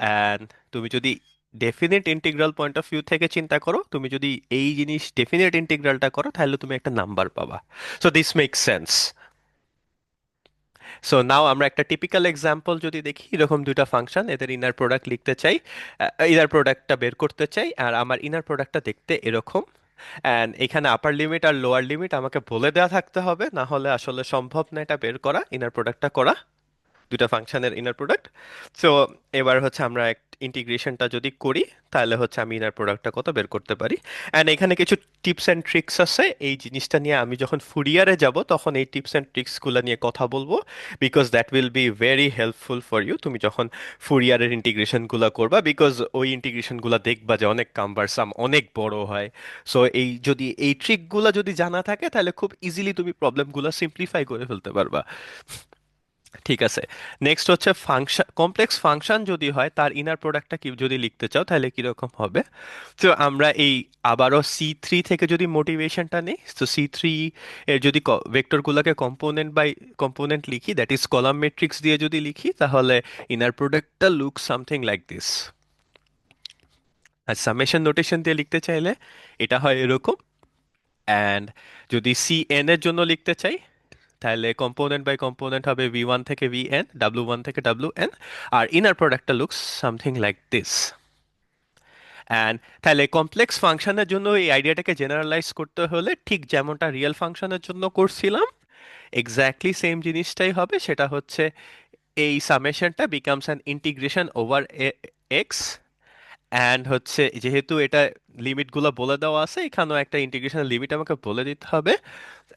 অ্যান্ড তুমি যদি definite integral point of view থেকে চিন্তা করো, তুমি যদি এই জিনিস ডেফিনিট ইন্টিগ্রালটা করো, তাহলে তুমি একটা নাম্বার পাবা। So this make sense. So now আমরা একটা টিপিক্যাল এক্সাম্পল যদি দেখি, এরকম দুইটা ফাংশন, এদের ইনার প্রোডাক্ট লিখতে চাই, ইনার প্রোডাক্টটা বের করতে চাই, আর আমার ইনার প্রোডাক্টটা দেখতে এরকম। অ্যান্ড এখানে আপার লিমিট আর লোয়ার লিমিট আমাকে বলে দেওয়া থাকতে হবে, না হলে আসলে সম্ভব না এটা বের করা, ইনার প্রোডাক্টটা করা, দুটা ফাংশনের ইনার প্রোডাক্ট। সো এবার হচ্ছে আমরা ইন্টিগ্রেশনটা যদি করি, তাহলে হচ্ছে আমি ইনার প্রোডাক্টটা কত বের করতে পারি। অ্যান্ড এখানে কিছু টিপস অ্যান্ড ট্রিক্স আছে, এই জিনিসটা নিয়ে আমি যখন ফুরিয়ারে যাব তখন এই টিপস অ্যান্ড ট্রিক্সগুলো নিয়ে কথা বলবো, because that will be very helpful for you তুমি যখন ফুরিয়ারের ইন্টিগ্রেশনগুলো করবা, বিকজ ওই ইন্টিগ্রেশনগুলো দেখবা যে অনেক কাম্বারসাম, অনেক বড় হয়। সো এই যদি এই ট্রিকগুলো যদি জানা থাকে, তাহলে খুব ইজিলি তুমি প্রবলেমগুলো সিম্পলিফাই করে ফেলতে পারবা। ঠিক আছে। নেক্সট হচ্ছে ফাংশন, কমপ্লেক্স ফাংশন যদি হয় তার ইনার প্রোডাক্টটা কি যদি লিখতে চাও তাহলে কিরকম হবে। তো আমরা এই আবারও C3 থেকে যদি মোটিভেশনটা নেই, তো C3 এর যদি ভেক্টরগুলোকে কম্পোনেন্ট বাই কম্পোনেন্ট লিখি, দ্যাট ইজ কলাম ম্যাট্রিক্স দিয়ে যদি লিখি, তাহলে ইনার প্রোডাক্টটা লুক সামথিং লাইক দিস। আর সামেশন নোটেশন দিয়ে লিখতে চাইলে এটা হয় এরকম। অ্যান্ড যদি CN এর জন্য লিখতে চাই, তাহলে কম্পোনেন্ট বাই কম্পোনেন্ট হবে V1 থেকে Vn, W1 থেকে Wn, আর ইনার প্রোডাক্টটা looks something like this. And তাহলে কমপ্লেক্স ফাংশনের জন্য এই আইডিয়াটাকে জেনারেলাইজ করতে হলে ঠিক যেমনটা রিয়েল ফাংশনের জন্য করছিলাম, এক্স্যাক্টলি সেম জিনিসটাই হবে। সেটা হচ্ছে এই সামেশনটা becomes an integration over x, and হচ্ছে যেহেতু এটা লিমিটগুলো বলে দেওয়া আছে, এখানেও একটা ইন্টিগ্রেশনের লিমিট আমাকে বলে দিতে হবে।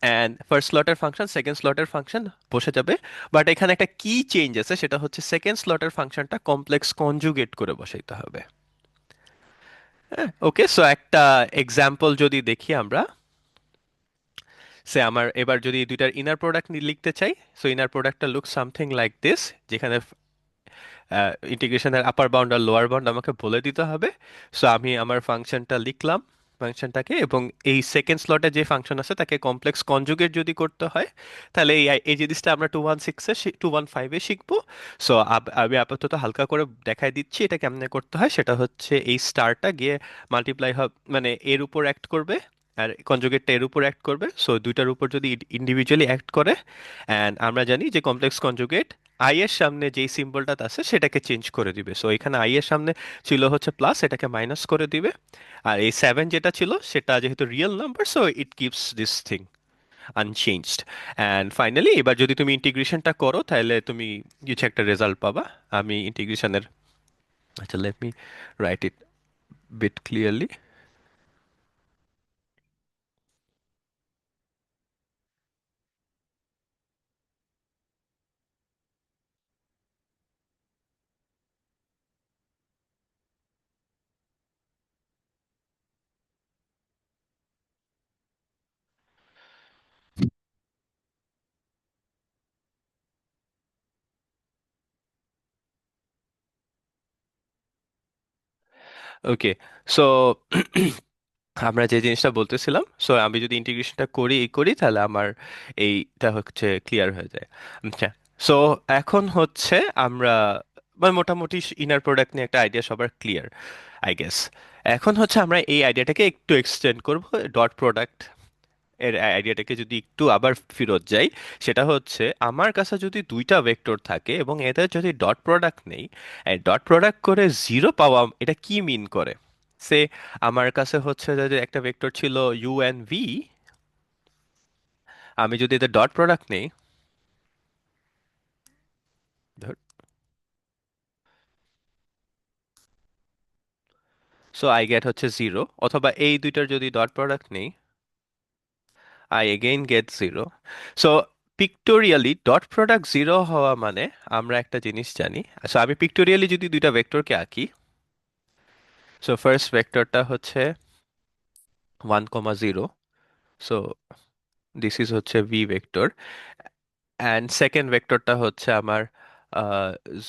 অ্যান্ড ফার্স্ট স্লটের ফাংশন সেকেন্ড স্লটের ফাংশন বসে যাবে। বাট এখানে একটা কি চেঞ্জ আছে, সেটা হচ্ছে সেকেন্ড স্লটের ফাংশনটা কমপ্লেক্স কনজুগেট করে বসাইতে হবে। হ্যাঁ, ওকে। সো একটা এক্সাম্পল যদি দেখি আমরা, সে আমার এবার যদি দুইটার ইনার প্রোডাক্ট লিখতে চাই, সো ইনার প্রোডাক্টটা লুক সামথিং লাইক দিস, যেখানে ইন্টিগ্রেশনের আপার বাউন্ড আর লোয়ার বাউন্ড আমাকে বলে দিতে হবে। সো আমি আমার ফাংশনটা লিখলাম, ফাংশনটাকে, এবং এই সেকেন্ড স্লটে যে ফাংশন আছে তাকে কমপ্লেক্স কনজুগেট যদি করতে হয়, তাহলে এই জিনিসটা আমরা 216-এ 215-এ শিখবো। সো আমি আপাতত হালকা করে দেখাই দিচ্ছি এটা কেমনে করতে হয়। সেটা হচ্ছে এই স্টারটা গিয়ে মাল্টিপ্লাই হবে, মানে এর উপর অ্যাক্ট করবে, আর কনজুগেটটা এর উপর অ্যাক্ট করবে। সো দুইটার উপর যদি ইন্ডিভিজুয়ালি অ্যাক্ট করে, অ্যান্ড আমরা জানি যে কমপ্লেক্স কনজুগেট আই এর সামনে যেই সিম্বলটা আছে সেটাকে চেঞ্জ করে দিবে। সো এখানে আই এর সামনে ছিল হচ্ছে প্লাস, এটাকে মাইনাস করে দিবে। আর এই 7 যেটা ছিল সেটা যেহেতু real number, so it keeps this thing unchanged. And finally এবার যদি তুমি ইন্টিগ্রেশনটা করো, তাহলে তুমি কিছু একটা রেজাল্ট পাবা। আমি ইন্টিগ্রেশনের, আচ্ছা, লেট মি রাইট ইট বিট ক্লিয়ারলি। ওকে। সো আমরা যে জিনিসটা বলতেছিলাম, সো আমি যদি ইন্টিগ্রেশনটা করি তাহলে আমার এইটা হচ্ছে ক্লিয়ার হয়ে যায়। আচ্ছা। সো এখন হচ্ছে আমরা মানে মোটামুটি ইনার প্রোডাক্ট নিয়ে একটা আইডিয়া সবার ক্লিয়ার, আই গেস। এখন হচ্ছে আমরা এই আইডিয়াটাকে একটু এক্সটেন্ড করব, ডট প্রোডাক্ট এর আইডিয়াটাকে যদি একটু আবার ফেরত যাই। সেটা হচ্ছে আমার কাছে যদি দুইটা ভেক্টর থাকে এবং এদের যদি ডট প্রোডাক্ট নেই, ডট প্রোডাক্ট করে জিরো পাওয়া এটা কি মিন করে। সে আমার কাছে হচ্ছে যদি একটা ভেক্টর ছিল UNV, আমি যদি এদের ডট প্রোডাক্ট নেই, সো আই গেট হচ্ছে জিরো, অথবা এই দুইটার যদি ডট প্রোডাক্ট নেই, I again get zero. So pictorially dot product zero হওয়া মানে আমরা একটা জিনিস জানি। সো আমি পিক্টোরিয়ালি যদি দুইটা ভেক্টরকে আঁকি, সো ফার্স্ট ভেক্টরটা হচ্ছে 1,0, সো দিস ইজ হচ্ছে ভি ভেক্টর, অ্যান্ড সেকেন্ড ভেক্টরটা হচ্ছে আমার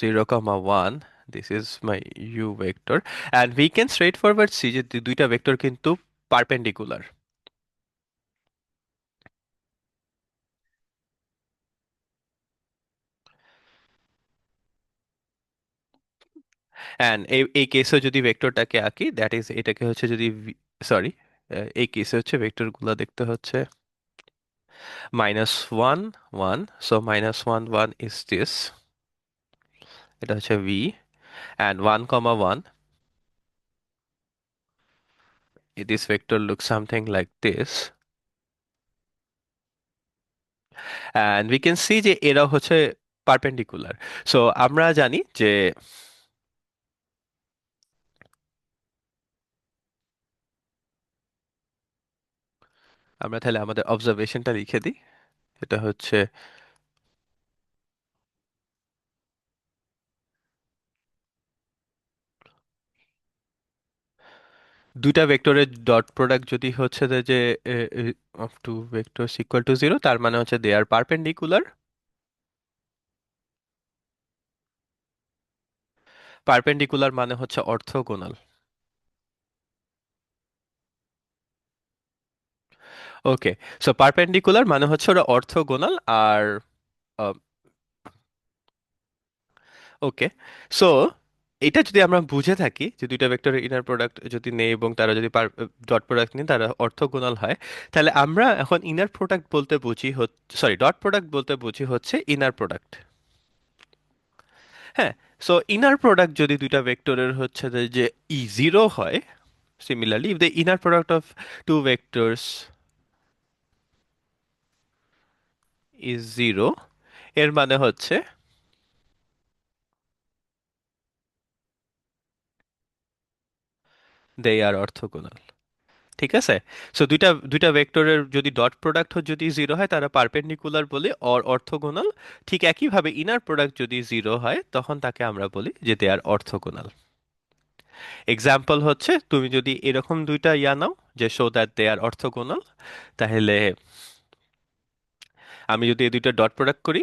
0,1, this is my U vector. And we can straightforward see যে দুইটা ভেক্টর কিন্তু পারপেন্ডিকুলার। অ্যান্ড এই কেসে যদি ভেক্টরটাকে আঁকি, দ্যাট ইজ এটাকে হচ্ছে যদি, সরি, এই কেসে হচ্ছে ভেক্টরগুলো দেখতে হচ্ছে minus one one, so minus one one is this, এটা হচ্ছে V, and one comma one, this vector looks something like this, and we can see যে এরা হচ্ছে পারপেন্ডিকুলার। সো আমরা জানি যে আমরা তাহলে আমাদের অবজারভেশনটা লিখে দিই। এটা হচ্ছে দুইটা ভেক্টরের ডট প্রোডাক্ট যদি হচ্ছে যে of two vectors equal to zero, তার মানে হচ্ছে দে আর পারপেন্ডিকুলার। পারপেন্ডিকুলার মানে হচ্ছে অর্থোগোনাল। ওকে, সো পারপেন্ডিকুলার মানে হচ্ছে ওরা অর্থোগোনাল। আর ওকে, সো এটা যদি আমরা বুঝে থাকি যে দুইটা ভেক্টরের ইনার প্রোডাক্ট যদি নেই এবং তারা যদি ডট প্রোডাক্ট নিই তারা অর্থোগোনাল হয়, তাহলে আমরা এখন ইনার প্রোডাক্ট বলতে বুঝি হচ্ছে, সরি, ডট প্রোডাক্ট বলতে বুঝি হচ্ছে ইনার প্রোডাক্ট। হ্যাঁ, সো ইনার প্রোডাক্ট যদি দুইটা ভেক্টরের হচ্ছে যে ই জিরো হয়, similarly if the inner product of two vectors is zero, এর মানে হচ্ছে they are orthogonal। ঠিক আছে, সো দুইটা দুইটা ভেক্টরের যদি ডট প্রোডাক্ট যদি জিরো হয় তারা পারপেন্ডিকুলার বলি অর অর্থোগোনাল। ঠিক একইভাবে ইনার প্রোডাক্ট যদি জিরো হয় তখন তাকে আমরা বলি যে দে আর অর্থোগোনাল। এক্সাম্পল হচ্ছে তুমি যদি এরকম দুইটা ইয়া নাও যে show that they are orthogonal, তাহলে আমি যদি এই দুইটা ডট প্রোডাক্ট করি,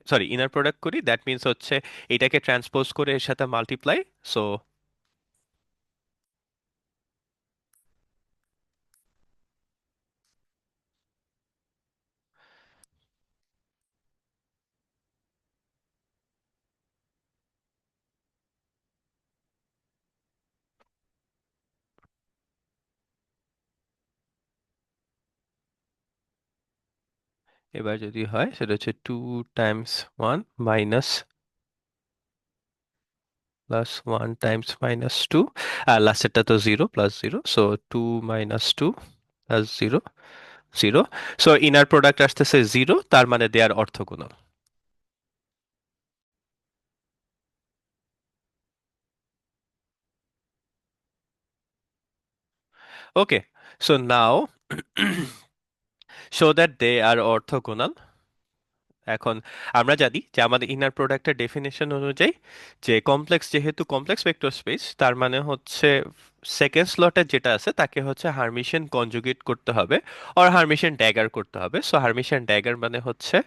সরি ইনার প্রোডাক্ট করি, দ্যাট মিন্স হচ্ছে এটাকে ট্রান্সপোজ করে এর সাথে মাল্টিপ্লাই, সো এবার যদি হয় সেটা হচ্ছে two times one minus plus one times minus two, আর লাস্টেরটা তো zero plus zero, so two minus two plus zero zero, so inner product আসতেছে জিরো, তার মানে they're orthogonal. Okay, so now show that they are orthogonal. এখন আমরা জানি যে আমাদের ইনার প্রোডাক্টের ডেফিনেশন অনুযায়ী যে কমপ্লেক্স, যেহেতু কমপ্লেক্স ভেক্টর স্পেস, তার মানে হচ্ছে সেকেন্ড স্লটে যেটা আছে তাকে হচ্ছে হার্মিশিয়ান কনজুগেট করতে হবে আর হার্মিশিয়ান ড্যাগার করতে হবে। সো হার্মিশিয়ান ড্যাগার মানে হচ্ছে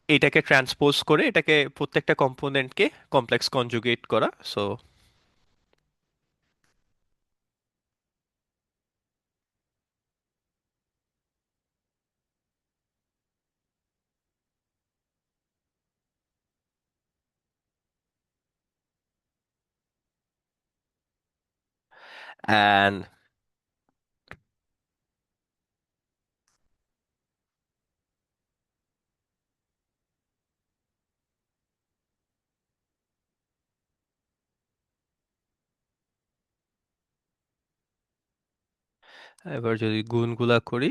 এটাকে ট্রান্সপোজ করে এটাকে প্রত্যেকটা কম্পোনেন্টকে কমপ্লেক্স কনজুগেট করা। সো অ্যান্ড এবার যদি গুণগুলা করি,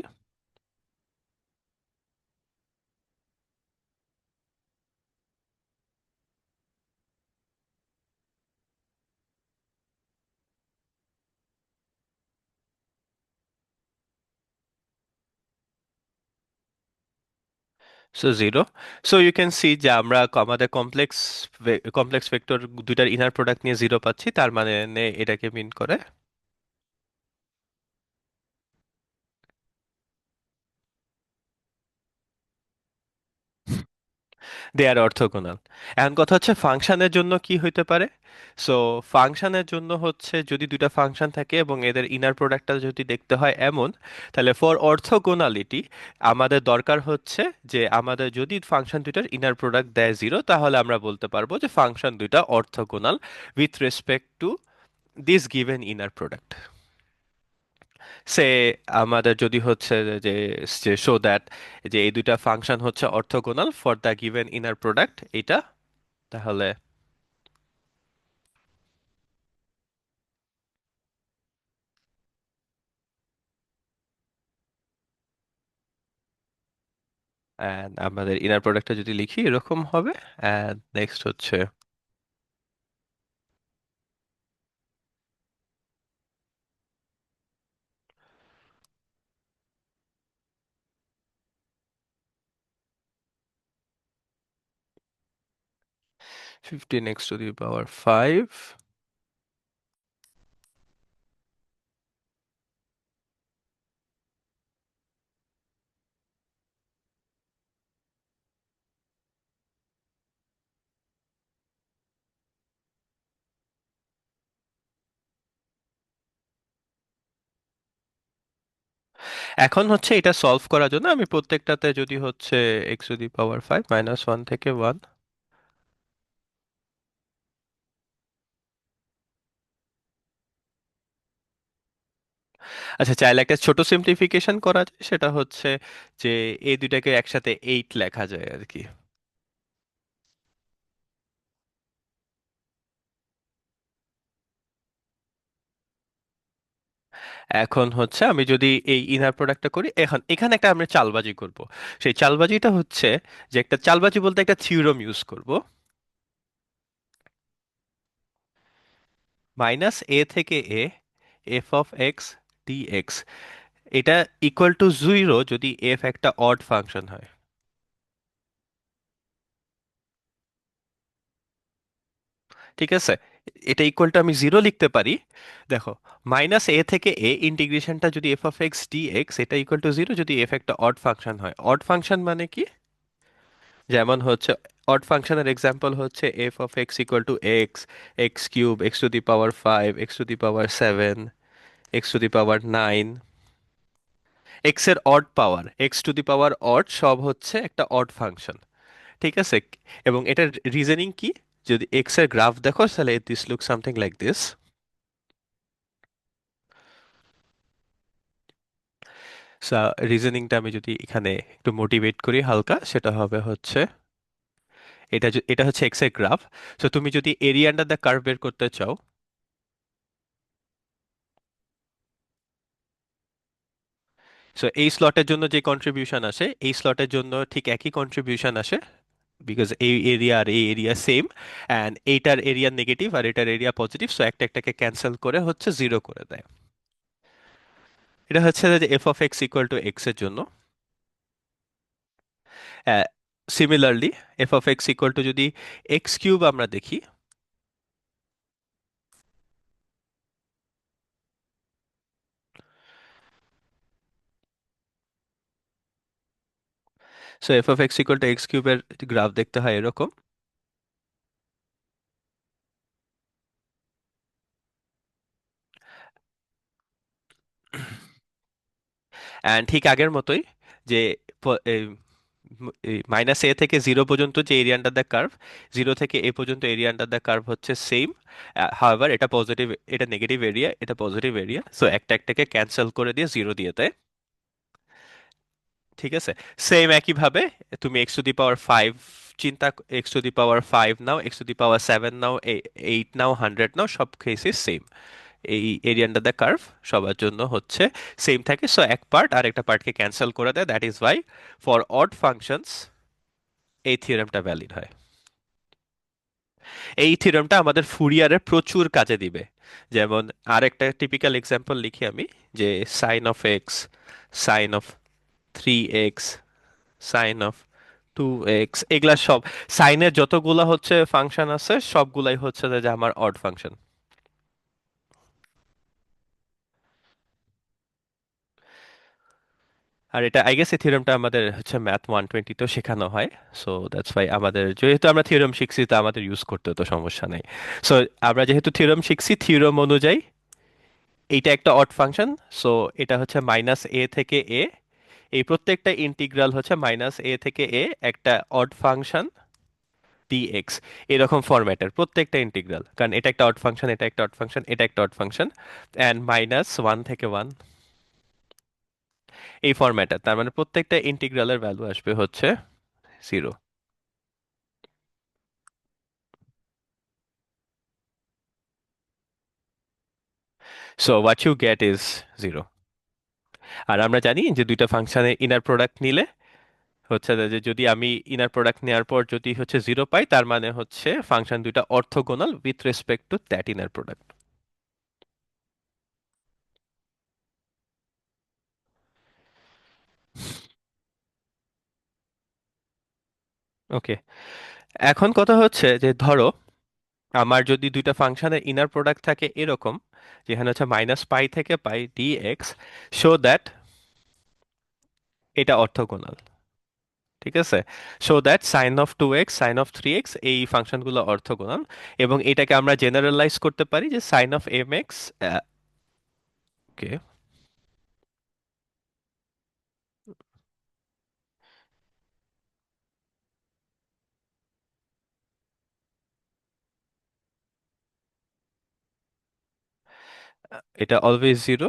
so zero. So you can see যে আমরা আমাদের কমপ্লেক্স কমপ্লেক্স ভেক্টর দুইটার ইনার প্রোডাক্ট নিয়ে জিরো পাচ্ছি, তার মানে এটাকে মিন করে দে আর অর্থোগোনাল। এখন কথা হচ্ছে ফাংশনের জন্য কি হইতে পারে। সো ফাংশনের জন্য হচ্ছে যদি দুইটা ফাংশন থাকে এবং এদের ইনার প্রোডাক্টটা যদি দেখতে হয় এমন, তাহলে ফর অর্থোগোনালিটি আমাদের দরকার হচ্ছে যে আমাদের যদি ফাংশন দুইটার ইনার প্রোডাক্ট দেয় জিরো, তাহলে আমরা বলতে পারবো যে ফাংশন দুইটা orthogonal with respect to this given inner product. Say আমাদের যদি হচ্ছে যে যে শো দ্যাট যে এই দুইটা ফাংশন হচ্ছে orthogonal for the given inner product এটা, তাহলে and আমাদের ইনার প্রোডাক্টটা যদি লিখি এরকম হবে। অ্যান্ড নেক্সট হচ্ছে 15x⁵. এখন হচ্ছে এটা সলভ করার জন্য আমি প্রত্যেকটাতে যদি হচ্ছে x⁵ -1 থেকে 1। আচ্ছা, চাইলে একটা ছোট সিম্পলিফিকেশন করা যায়, সেটা হচ্ছে যে এই দুইটাকে একসাথে 8 লেখা যায় আর কি। এখন হচ্ছে আমি যদি এই ইনার প্রোডাক্টটা করি, এখন এখানে একটা আমরা চালবাজি করব। সেই চালবাজিটা হচ্ছে যে একটা চালবাজি বলতে একটা থিওরেম ইউজ করব। -a থেকে a f(x) dx, এটা ইকুয়াল টু 0 যদি f একটা অড ফাংশন হয়। ঠিক আছে, এটা ইকুয়াল টু আমি 0 লিখতে পারি। দেখো, -a থেকে a ইন্টিগ্রেশনটা যদি f(x) dx, এটা ইকুয়াল টু 0 যদি f একটা অড ফাংশন হয়। অড ফাংশন মানে কি? যেমন হচ্ছে অড ফাংশনের এক্সাম্পল হচ্ছে f(x) = x³ x⁵ x⁵ 7 x⁵ 9। x এর অড পাওয়ার x⁵ অড সব হচ্ছে একটা অড ফাংশন। ঠিক আছে, এবং এটার রিজনিং কি? যদি এক্স এর গ্রাফ দেখো তাহলে this look something like this. রিজনিংটা আমি যদি এখানে একটু মোটিভেট করি হালকা, সেটা হবে হচ্ছে এটা হচ্ছে এক্স এর গ্রাফ। সো তুমি যদি এরিয়া আন্ডার দ্য কার্ভ বের করতে চাও, সো এই স্লটের জন্য যে কন্ট্রিবিউশন আসে এই স্লটের জন্য ঠিক একই কন্ট্রিবিউশন আসে, বিকজ এই এরিয়া আর এই এরিয়া সেম, অ্যান্ড এইটার এরিয়া নেগেটিভ আর এটার এরিয়া পজিটিভ, সো একটা একটাকে ক্যান্সেল করে হচ্ছে 0 করে দেয়। এটা হচ্ছে যে f(x) = x এর জন্য। সিমিলারলি f(x) যদি x³ আমরা দেখি, সো f(x) = x³ এর গ্রাফ দেখতে হয় এরকম। অ্যান্ড ঠিক আগের মতোই যে -a থেকে 0 পর্যন্ত যে এরিয়া আন্ডার দ্য কার্ভ, 0 থেকে a পর্যন্ত এরিয়া আন্ডার দ্য কার্ভ হচ্ছে সেম। হাওয়েভার এটা পজিটিভ, এটা নেগেটিভ এরিয়া, এটা পজিটিভ এরিয়া, সো একটা একটাকে ক্যান্সেল করে দিয়ে 0 দিয়ে দেয়। ঠিক আছে, সেম একইভাবে তুমি x⁵ চিন্তা, x⁵ নাও, x⁵ 7 নাও, 8 নাও, 100 নাও, সব কেসে সেম। এই এরিয়া আন্ডার দ্য কার্ভ সবার জন্য হচ্ছে সেম থাকে, সো এক পার্ট আর একটা পার্টকে ক্যান্সেল করে দেয়। That is Y for odd functions এই থিওরেমটা ভ্যালিড হয়। এই থিওরেমটা আমাদের ফুরিয়ারের প্রচুর কাজে দিবে। যেমন আরেকটা টিপিক্যাল এক্সাম্পল লিখি আমি, যে sin(x), sin(3x), sin(2x), এগুলা সব সাইনের যতগুলা হচ্ছে ফাংশন আছে সবগুলাই হচ্ছে যে আমার অড ফাংশন। আর এটা আই গেস এই থিওরেমটা আমাদের হচ্ছে ম্যাথ 120 তেও শেখানো হয়। সো দ্যাটস ওয়াই আমাদের যেহেতু আমরা থিওরেম শিখছি তা আমাদের ইউজ করতে তো সমস্যা নেই। সো আমরা যেহেতু থিওরেম শিখছি, থিওরেম অনুযায়ী এইটা একটা অড ফাংশন। সো এটা হচ্ছে -a থেকে a, এই প্রত্যেকটা ইন্টিগ্রাল হচ্ছে -a থেকে a একটা অড ফাংশন dx, এরকম ফরম্যাটের প্রত্যেকটা ইন্টিগ্রাল, কারণ এটা একটা অড ফাংশন, এটা একটা অড ফাংশন, এটা একটা অড ফাংশন, অ্যান্ড -1 থেকে 1। এই ফরম্যাটে, তার মানে প্রত্যেকটা ইন্টিগ্রালের ভ্যালু আসবে হচ্ছে 0। So what you get is 0। আর আমরা জানি যে দুইটা ফাংশনের ইনার প্রোডাক্ট নিলে হচ্ছে যে যদি আমি ইনার প্রোডাক্ট নেওয়ার পর যদি হচ্ছে 0 পাই, তার মানে হচ্ছে ফাংশন দুইটা orthogonal with respect to that inner product. Okay, এখন কথা হচ্ছে যে ধরো আমার যদি দুইটা ফাংশনের ইনার প্রোডাক্ট থাকে এরকম, যেখানে হচ্ছে -π থেকে পাই dx, শো দ্যাট এটা অর্থোগোনাল। ঠিক আছে, show that sin of 2x sin of 3x এই ফাংশনগুলো অর্থোগোনাল, এবং এটাকে আমরা জেনারেলাইজ করতে পারি যে sin of mx। ওকে, এটা অলওয়েজ 0।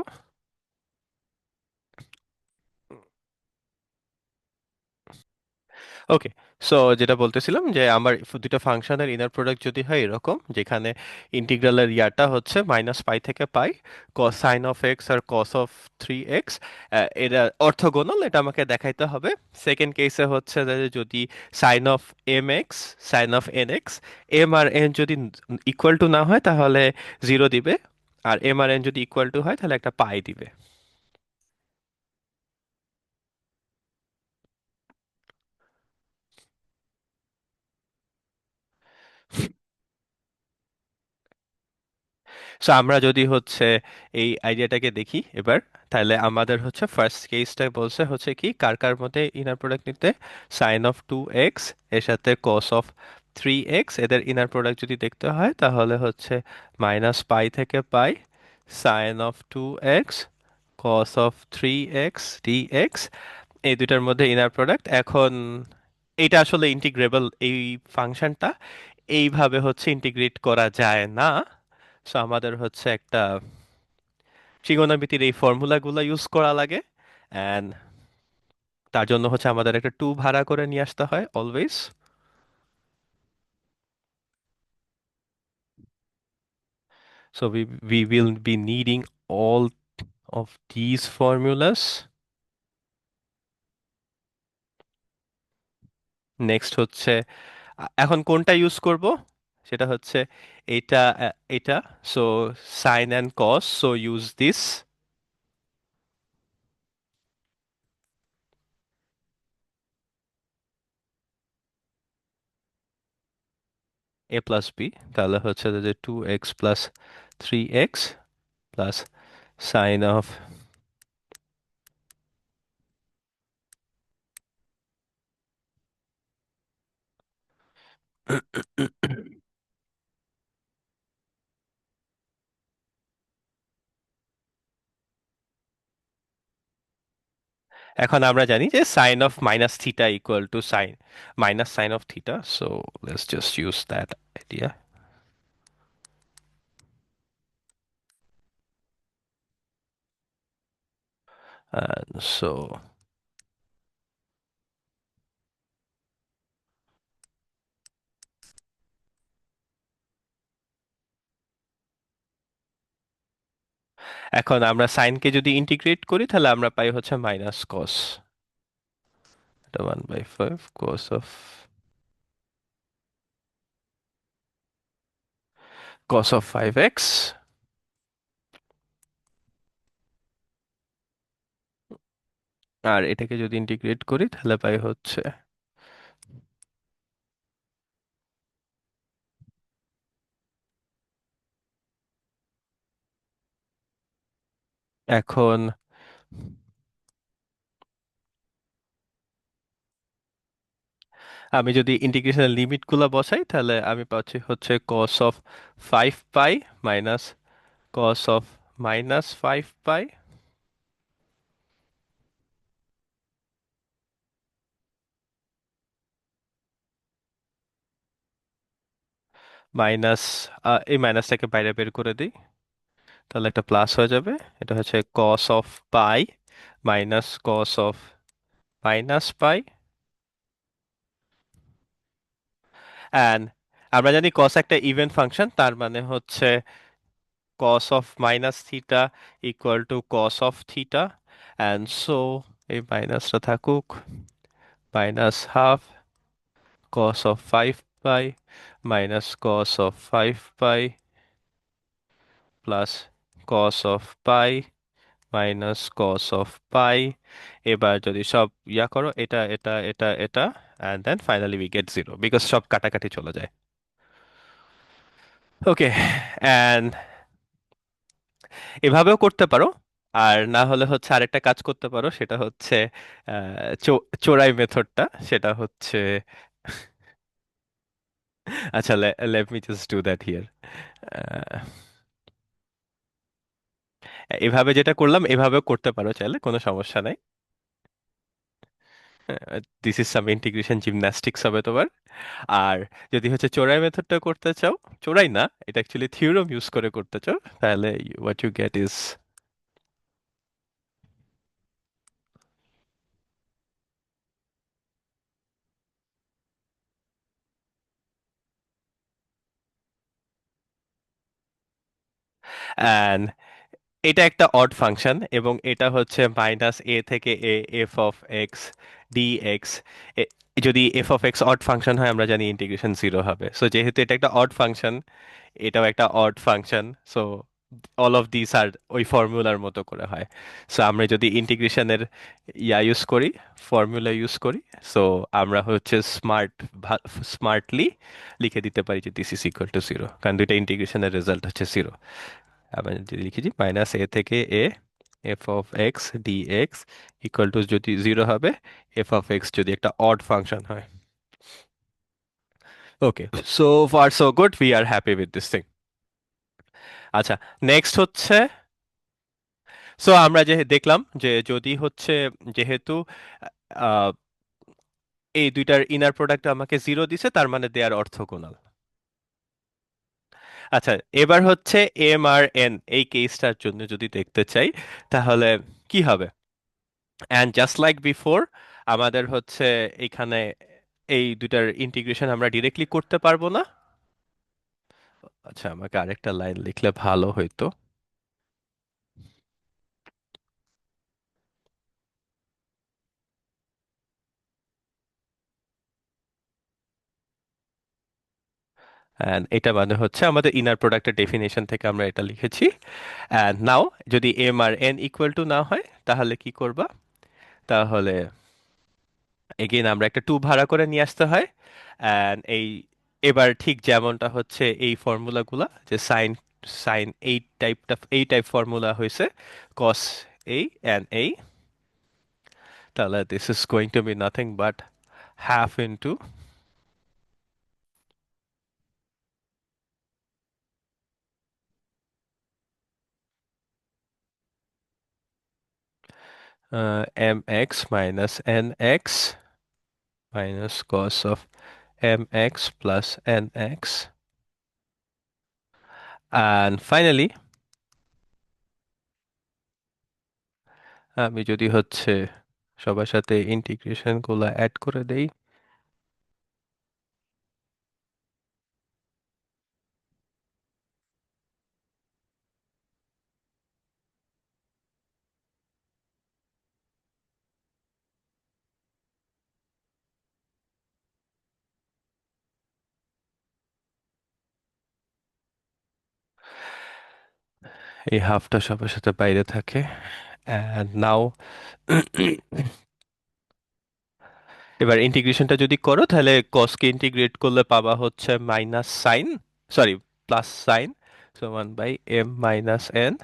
ওকে, সো যেটা বলতেছিলাম যে আমার দুটো ফাংশনের ইনার প্রোডাক্ট যদি হয় এরকম, যেখানে ইন্টিগ্রালের ইয়াটা হচ্ছে -π থেকে pi, cos sine of x আর cos অফ 3x, এটা অর্থোগোনাল, এটা আমাকে দেখাইতে হবে। সেকেন্ড কেসে হচ্ছে যে যদি sine of mx sine of nx, M আর এন যদি ইকুয়াল টু না হয় তাহলে 0 দিবে, আর এম আর এন যদি ইকুয়াল টু হয় তাহলে একটা পাই দিবে। সো আমরা যদি হচ্ছে এই আইডিয়াটাকে দেখি এবার, তাহলে আমাদের হচ্ছে ফার্স্ট কেসটা বলছে হচ্ছে কি কার কার মধ্যে ইনার প্রোডাক্ট নিতে, sin of 2x এর সাথে cos of 3x, এদের ইনার প্রোডাক্ট যদি দেখতে হয় তাহলে হচ্ছে -π থেকে পাই sin of 2x cos of 3x dx, এই দুটার মধ্যে ইনার প্রোডাক্ট। এখন এটা আসলে ইন্টিগ্রেবল, এই ফাংশনটা এইভাবে হচ্ছে ইন্টিগ্রেট করা যায় না। সো আমাদের হচ্ছে একটা ট্রিগোনোমেট্রির এই ফর্মুলাগুলো ইউজ করা লাগে, অ্যান্ড তার জন্য হচ্ছে আমাদের একটা টু ভাড়া করে নিয়ে আসতে হয় always. So we will be needing all of these formulas. Next হচ্ছে এখন কোনটা ইউজ করব, সেটা হচ্ছে এটা এটা। So sine and cos, so use this. A plus B, তাহলে হচ্ছে যে 2x + 3x plus sign of. এখন আমরা জানি যে sine of minus theta equal to sine minus sine of theta, so let's just use that idea. সো এখন আমরা সাইনকে যদি ইন্টিগ্রেট করি তাহলে আমরা পাই হচ্ছে মাইনাস কস, এটা 1/5 cos of 5x। আর এটাকে যদি ইন্টিগ্রেট করি তাহলে পাই হচ্ছে, এখন আমি যদি ইন্টিগ্রেশনের লিমিট গুলা বসাই তাহলে আমি পাচ্ছি হচ্ছে cos of 5 pi minus cos of -5 pi minus, এই মাইনাসটাকে বাইরে বের করে দিই তাহলে একটা প্লাস হয়ে যাবে, এটা হচ্ছে cos of pi minus cos of minus pi, and আমরা জানি কস একটা ইভেন ফাংশন, তার মানে হচ্ছে cos of minus theta equal to cos of theta, and so এই মাইনাসটা থাকুক, minus half cos of 5 pi minus cos of 5 pi plus cos of pi minus cos of pi। এবার যদি সব ইয়া করো, এটা এটা এটা এটা, and then finally we get zero because সব কাটাকাটি চলে যায়। ওকে, and এভাবেও করতে পারো, আর না হলে হচ্ছে আরেকটা কাজ করতে পারো, সেটা হচ্ছে চোরাই মেথডটা, সেটা হচ্ছে আচ্ছা, let me just do that here. এভাবে যেটা করলাম এভাবেও করতে পারো চাইলে, কোনো সমস্যা নাই। This is some integration gymnastics হবে তোমার। আর যদি হচ্ছে চোরাই মেথডটা করতে চাও, চোরাই না, এটা অ্যাকচুয়ালি থিওরেম ইউজ করে করতে চাও, তাহলে what you get is, and এটা একটা অড ফাংশন এবং এটা হচ্ছে মাইনাস এ থেকে a f of x dx. যদি f of x odd function হয় আমরা জানি ইন্টিগ্রেশন জিরো হবে, সো যেহেতু এটা একটা অড ফাংশন, এটাও একটা odd function, so all of this are ওই ফর্মুলার মতো করে হয়। সো আমরা যদি ইন্টিগ্রেশনের ইয়া ইউজ করি, ফর্মুলা ইউজ করি, সো আমরা হচ্ছে স্মার্টলি লিখে দিতে পারি যে this is equal to zero, কারণ দুইটা ইন্টিগ্রেশনের রেজাল্ট হচ্ছে জিরো। আমরা যদি লিখেছি মাইনাস এ থেকে a f of x dx equal to যদি জিরো হবে, এফ অফ এক্স যদি একটা অড ফাংশন হয়। Okay, so far so good, we are happy with this thing. আচ্ছা, নেক্সট হচ্ছে, সো আমরা যে দেখলাম যে যদি হচ্ছে, যেহেতু আহ, এই দুইটার ইনার প্রোডাক্ট আমাকে জিরো দিছে, তার মানে দেয়ার অর্থগোনাল। আচ্ছা, এবার হচ্ছে এম আর এন এই কেসটার জন্য যদি দেখতে চাই, তাহলে কি হবে? অ্যান্ড জাস্ট লাইক বিফোর, আমাদের হচ্ছে এখানে এই দুটার ইন্টিগ্রেশন আমরা ডিরেক্টলি করতে পারবো না। আচ্ছা, আমাকে আরেকটা লাইন লিখলে ভালো হইতো। অ্যান্ড এটা মানে হচ্ছে আমাদের ইনার প্রোডাক্টের ডেফিনেশন থেকে আমরা এটা লিখেছি। অ্যান্ড নাও যদি এম আর এন ইকুয়াল টু না হয়, তাহলে কি করবা? তাহলে এগেইন আমরা একটা টু ভাড়া করে নিয়ে আসতে হয়। অ্যান্ড এবার ঠিক যেমনটা হচ্ছে এই ফর্মুলাগুলা, যে সাইন সাইন এই টাইপ ফর্মুলা হয়েছে কস এই অ্যান্ড এই, তাহলে this is going to be nothing but half into M X minus N X minus cos of M X plus N X. And finally আমি যদি হচ্ছে সবার সাথে ইন্টিগ্রেশন গুলা অ্যাড করে দেই, এই হাফটা সবার সাথে বাইরে থাকে। অ্যান্ড নাও এবার ইন্টিগ্রেশনটা যদি করো, তাহলে কসকে ইন্টিগ্রেট করলে পাবা হচ্ছে minus sine, sorry plus sine, so 1/m minus n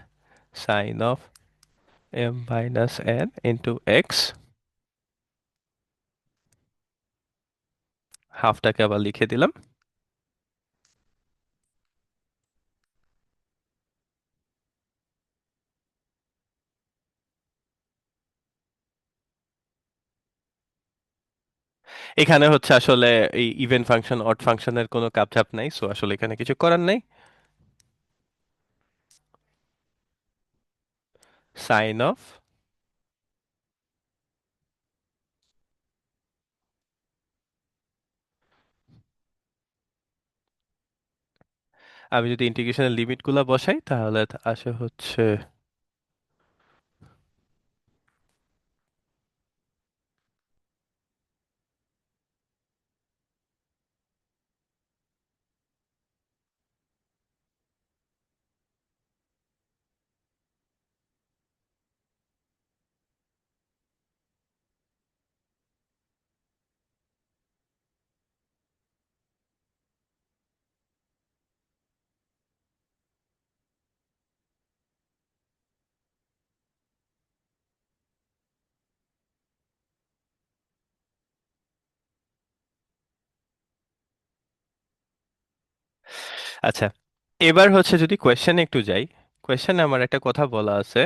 sine of m minus n into x. হাফটাকে আবার লিখে দিলাম। এখানে হচ্ছে আসলে এই ইভেন ফাংশন অড ফাংশনের কোনো কাপচাপ নাই, সো আসলে এখানে কিছু করার নাই। সাইন অফ আমি যদি ইন্টিগ্রেশনের লিমিটগুলো বসাই তাহলে আসে হচ্ছে, আচ্ছা, এবার হচ্ছে যদি কোয়েশ্চেনে একটু যাই। কোয়েশ্চেনে আমার একটা কথা বলা আছে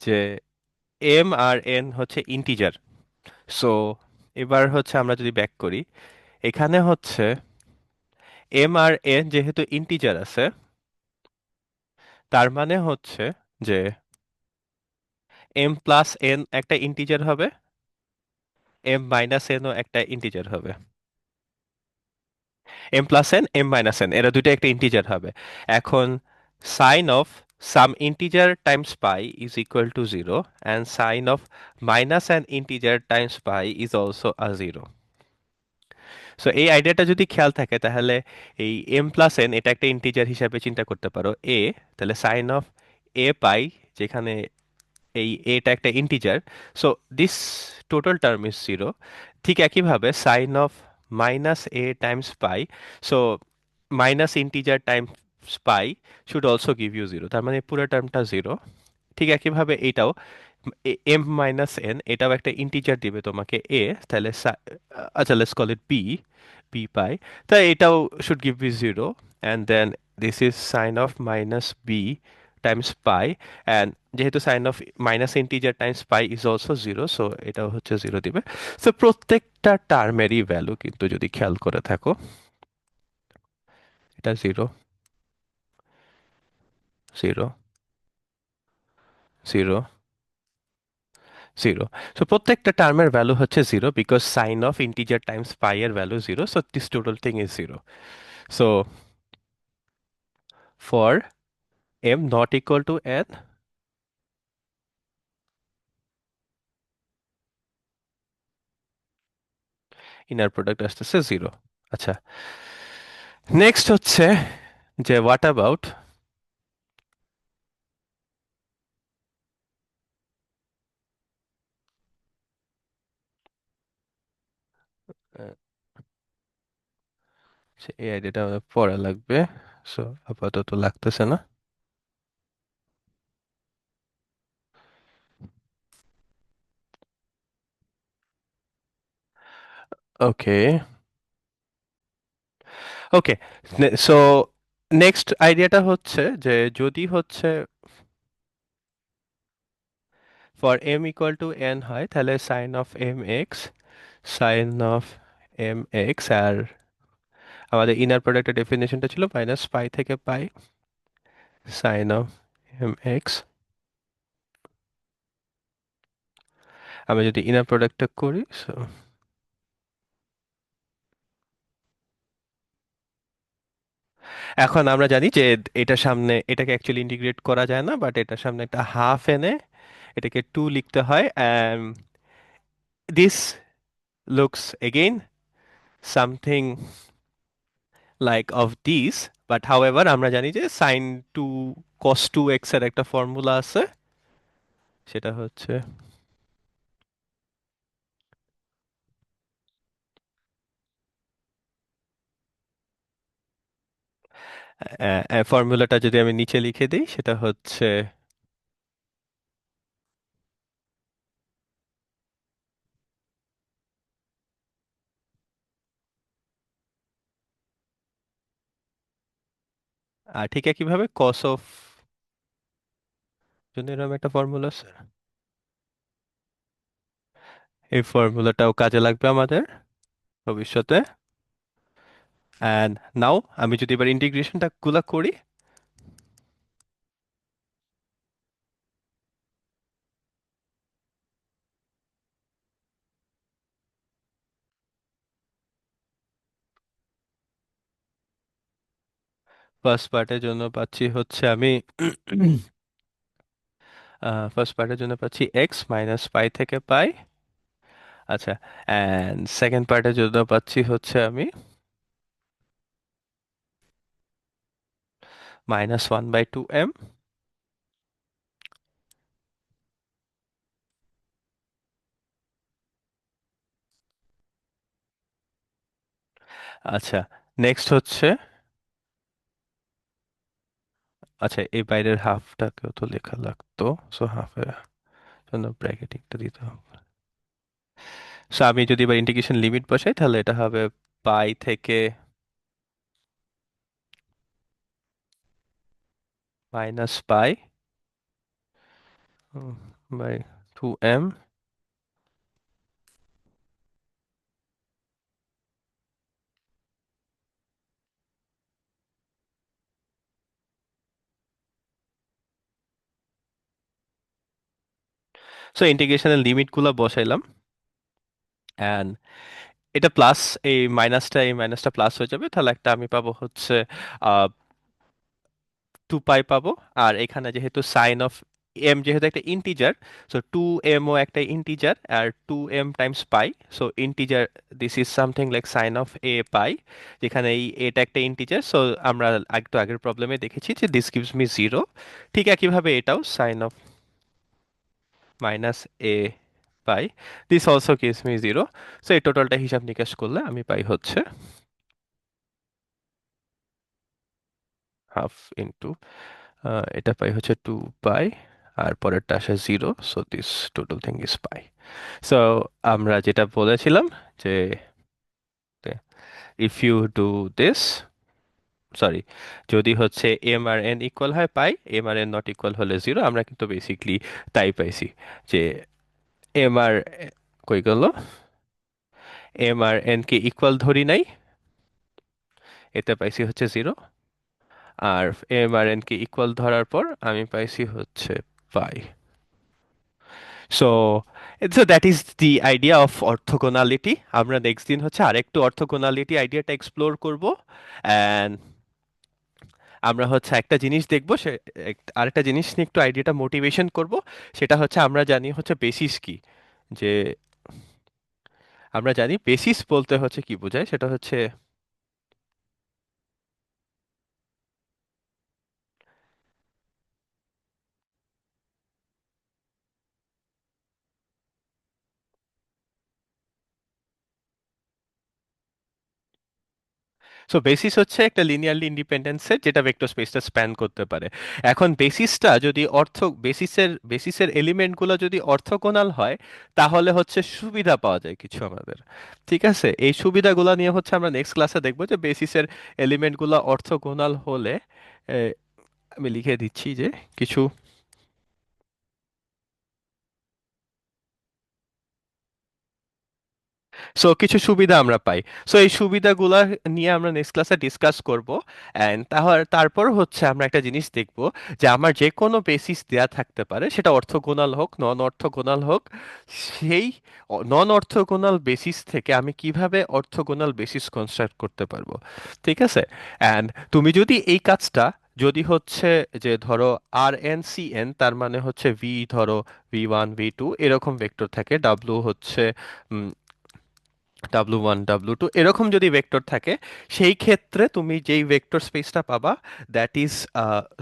যে এম আর এন হচ্ছে ইন্টিজার। সো এবার হচ্ছে আমরা যদি ব্যাক করি, এখানে হচ্ছে এম আর এন যেহেতু ইন্টিজার আছে, তার মানে হচ্ছে যে এম প্লাস এন একটা ইন্টিজার হবে, এম মাইনাস এনও একটা ইন্টিজার হবে। M plus N, M minus N এরা দুটো একটা ইন্টিজার হবে। এখন sine of some integer times pi is equal to zero, and sine of minus an integer times pi is also a zero. So এই আইডিয়াটা যদি খেয়াল থাকে তাহলে এই এম প্লাস এন এটা একটা ইন্টিজার হিসাবে চিন্তা করতে পারো এ, তাহলে সাইন অফ এ পাই, যেখানে এই এটা একটা integer, so this total term is zero. ঠিক একইভাবে sine of minus A times pi, so minus integer times pi should also give you zero, তার মানে পুরো টার্মটা জিরো। ঠিক একইভাবে এইটাও এম মাইনাস এন, এটাও একটা ইন্টিজার দিবে তোমাকে এ, তাহলে আচ্ছা let's call it b, b pi, তাই এটাও should give be zero. And then this is sine of minus b times pi, and যেহেতু sine of minus integer times pi is also zero, so এটাও হচ্ছে zero দিবে। So প্রত্যেকটা টার্মেরই value কিন্তু যদি খেয়াল করে থাকো, এটা zero, zero, zero, zero. So প্রত্যেকটা টার্মের ভ্যালু হচ্ছে zero, because sine of integer times pi এর value zero, so this total thing is zero. So for m not equal to n, inner product আসতেছে জিরো। আচ্ছা, next হচ্ছে যে what about এই আইডিয়াটা আমাদের পড়া লাগবে, সো আপাতত লাগতেছে না। ওকে, ওকে। সো নেক্সট আইডিয়াটা হচ্ছে যে যদি হচ্ছে for m equal to n হয় তাহলে sine of M x, sine of M x, আর আমাদের ইনার প্রোডাক্টের ডেফিনেশনটা ছিল মাইনাস পাই থেকে pi, sine of M x. আমি যদি ইনার প্রোডাক্টটা করি, সো এখন আমরা জানি যে এটা সামনে এটাকে অ্যাকচুয়ালি ইন্টিগ্রেট করা যায় না, বাট এটার সামনে একটা হাফ এনে এটাকে টু লিখতে হয়, and this looks again something like of this, but however আমরা জানি যে sine two cos two x এর একটা ফর্মুলা আছে, সেটা হচ্ছে ফর্মুলাটা যদি আমি নিচে লিখে দিই সেটা হচ্ছে ঠিক একইভাবে কস অফ জন্য এরকম একটা ফর্মুলা আছে, এই ফর্মুলাটাও কাজে লাগবে আমাদের ভবিষ্যতে। অ্যান্ড নাও আমি যদি এবার ইন্টিগ্রেশনটা গুলা করি, ফার্স্ট পার্টের জন্য পাচ্ছি হচ্ছে আমি ফার্স্ট পার্টের জন্য পাচ্ছি এক্স মাইনাস পাই থেকে পাই। আচ্ছা, অ্যান্ড সেকেন্ড পার্টের জন্য পাচ্ছি হচ্ছে আমি -1/2m। আচ্ছা, নেক্সট হচ্ছে, আচ্ছা এই বাইরের হাফটাকেও তো লেখা লাগতো, সো হাফের জন্য ব্র্যাকেটিংটা দিতে হবে। সো আমি যদি এবার ইন্টিগ্রেশন লিমিট বসাই তাহলে এটা হবে পাই থেকে -পাই বাই 2m। সো ইন্টিগ্রেশনের লিমিটগুলো বসাইলাম, অ্যান্ড এটা প্লাস, এই মাইনাসটা প্লাস হয়ে যাবে, তাহলে একটা আমি পাবো হচ্ছে 2 পাই পাবো। আর এখানে যেহেতু সাইন অফ এম যেহেতু একটা ইন্টিজার, সো 2m ও একটা ইন্টিজার, আর 2m times pi, so integer, this is something like sine of a pi, যেখানে এই এটা একটা ইন্টিজার। সো আমরা একটু আগের প্রবলেমে দেখেছি যে দিস গিভস মি জিরো। ঠিক একইভাবে এটাও sine of -a pi, this also gives me zero. So এই টোটালটা হিসাব নিকাশ করলে আমি পাই হচ্ছে হাফ ইন্টু, এটা পাই হচ্ছে 2 পাই, আর পরেরটা আসে zero, so this total thing is pi. So আমরা যেটা বলেছিলাম যে if you do this, sorry, যদি হচ্ছে এম আর এন ইকুয়াল হয় পাই, এম আর এন নট ইকুয়াল হলে জিরো, আমরা কিন্তু বেসিকলি তাই পাইছি যে এম আর, কই গেল, এম আর এন কে ইকুয়াল ধরি নাই, এতে পাইছি হচ্ছে জিরো, আর এম আর এন কে ইকুয়াল ধরার পর আমি পাইছি হচ্ছে pi. So so that is the idea of orthogonality. আমরা নেক্সট দিন হচ্ছে আরেকটু অর্থোগোনালিটি আইডিয়াটা এক্সপ্লোর করব, অ্যান্ড আমরা হচ্ছে একটা জিনিস দেখবো, সে আরেকটা জিনিস নিয়ে একটু আইডিয়াটা মোটিভেশন করব। সেটা হচ্ছে আমরা জানি হচ্ছে বেসিস কি, যে আমরা জানি বেসিস বলতে হচ্ছে কি বোঝায়, সেটা হচ্ছে, সো বেসিস হচ্ছে একটা লিনিয়ারলি ইন্ডিপেন্ডেন্ট সেট যেটা ভেক্টর স্পেসটা স্প্যান করতে পারে। এখন বেসিসটা যদি বেসিসের এলিমেন্টগুলো যদি অর্থোগোনাল হয়, তাহলে হচ্ছে সুবিধা পাওয়া যায় কিছু আমাদের। ঠিক আছে, এই সুবিধাগুলো নিয়ে হচ্ছে আমরা নেক্সট ক্লাসে দেখবো যে বেসিসের এলিমেন্টগুলো অর্থোগোনাল হলে, এ, আমি লিখে দিচ্ছি যে কিছু, সো কিছু সুবিধা আমরা পাই। সো এই সুবিধাগুলো নিয়ে আমরা নেক্সট ক্লাসে ডিসকাস করব, অ্যান্ড তারপর হচ্ছে আমরা একটা জিনিস দেখব যে আমার যে কোনো বেসিস দেয়া থাকতে পারে, সেটা অর্থোগোনাল হোক নন অর্থোগোনাল হোক, সেই নন অর্থোগোনাল বেসিস থেকে আমি কিভাবে অর্থোগোনাল বেসিস কনস্ট্রাক্ট করতে পারবো। ঠিক আছে, অ্যান্ড তুমি যদি এই কাজটা, যদি হচ্ছে যে ধরো আর এন সি এন, তার মানে হচ্ছে ভি, ধরো v1 v2 এরকম ভেক্টর থাকে, ডাব্লু হচ্ছে W1 W2 এরকম যদি ভেক্টর থাকে, সেই ক্ষেত্রে তুমি যেই ভেক্টর স্পেসটা পাবা, দ্যাট ইজ,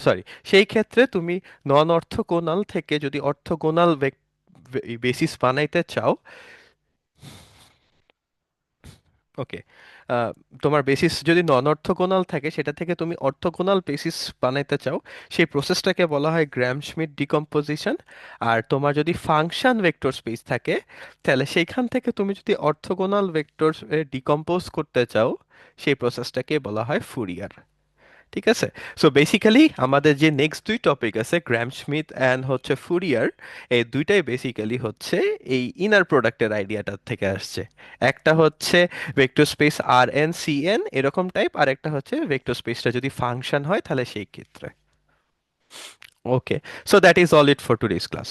সরি, সেই ক্ষেত্রে তুমি নন অর্থোগোনাল থেকে যদি অর্থোগোনাল বেসিস বানাইতে চাও, ওকে, তোমার বেসিস যদি নন অর্থোগোনাল থাকে, সেটা থেকে তুমি অর্থোগোনাল বেসিস বানাইতে চাও, সেই প্রসেসটাকে বলা হয় গ্রাম শ্মিট ডিকম্পোজিশন। আর তোমার যদি ফাংশন ভেক্টর স্পেস থাকে, তাহলে সেইখান থেকে তুমি যদি অর্থোগোনাল ভেক্টর ডিকম্পোজ করতে চাও, সেই প্রসেসটাকে বলা হয় ফুরিয়ার। ঠিক আছে, সো বেসিক্যালি আমাদের যে নেক্সট দুই টপিক আছে, গ্রাম স্মিথ অ্যান্ড হচ্ছে ফুরিয়ার, এই দুইটাই বেসিক্যালি হচ্ছে এই ইনার প্রোডাক্টের আইডিয়াটা থেকে আসছে। একটা হচ্ছে ভেক্টর স্পেস আর এন সি এন এরকম টাইপ, আর একটা হচ্ছে ভেক্টর স্পেসটা যদি ফাংশন হয় তাহলে সেই ক্ষেত্রে। Okay, so that is all it for today's class.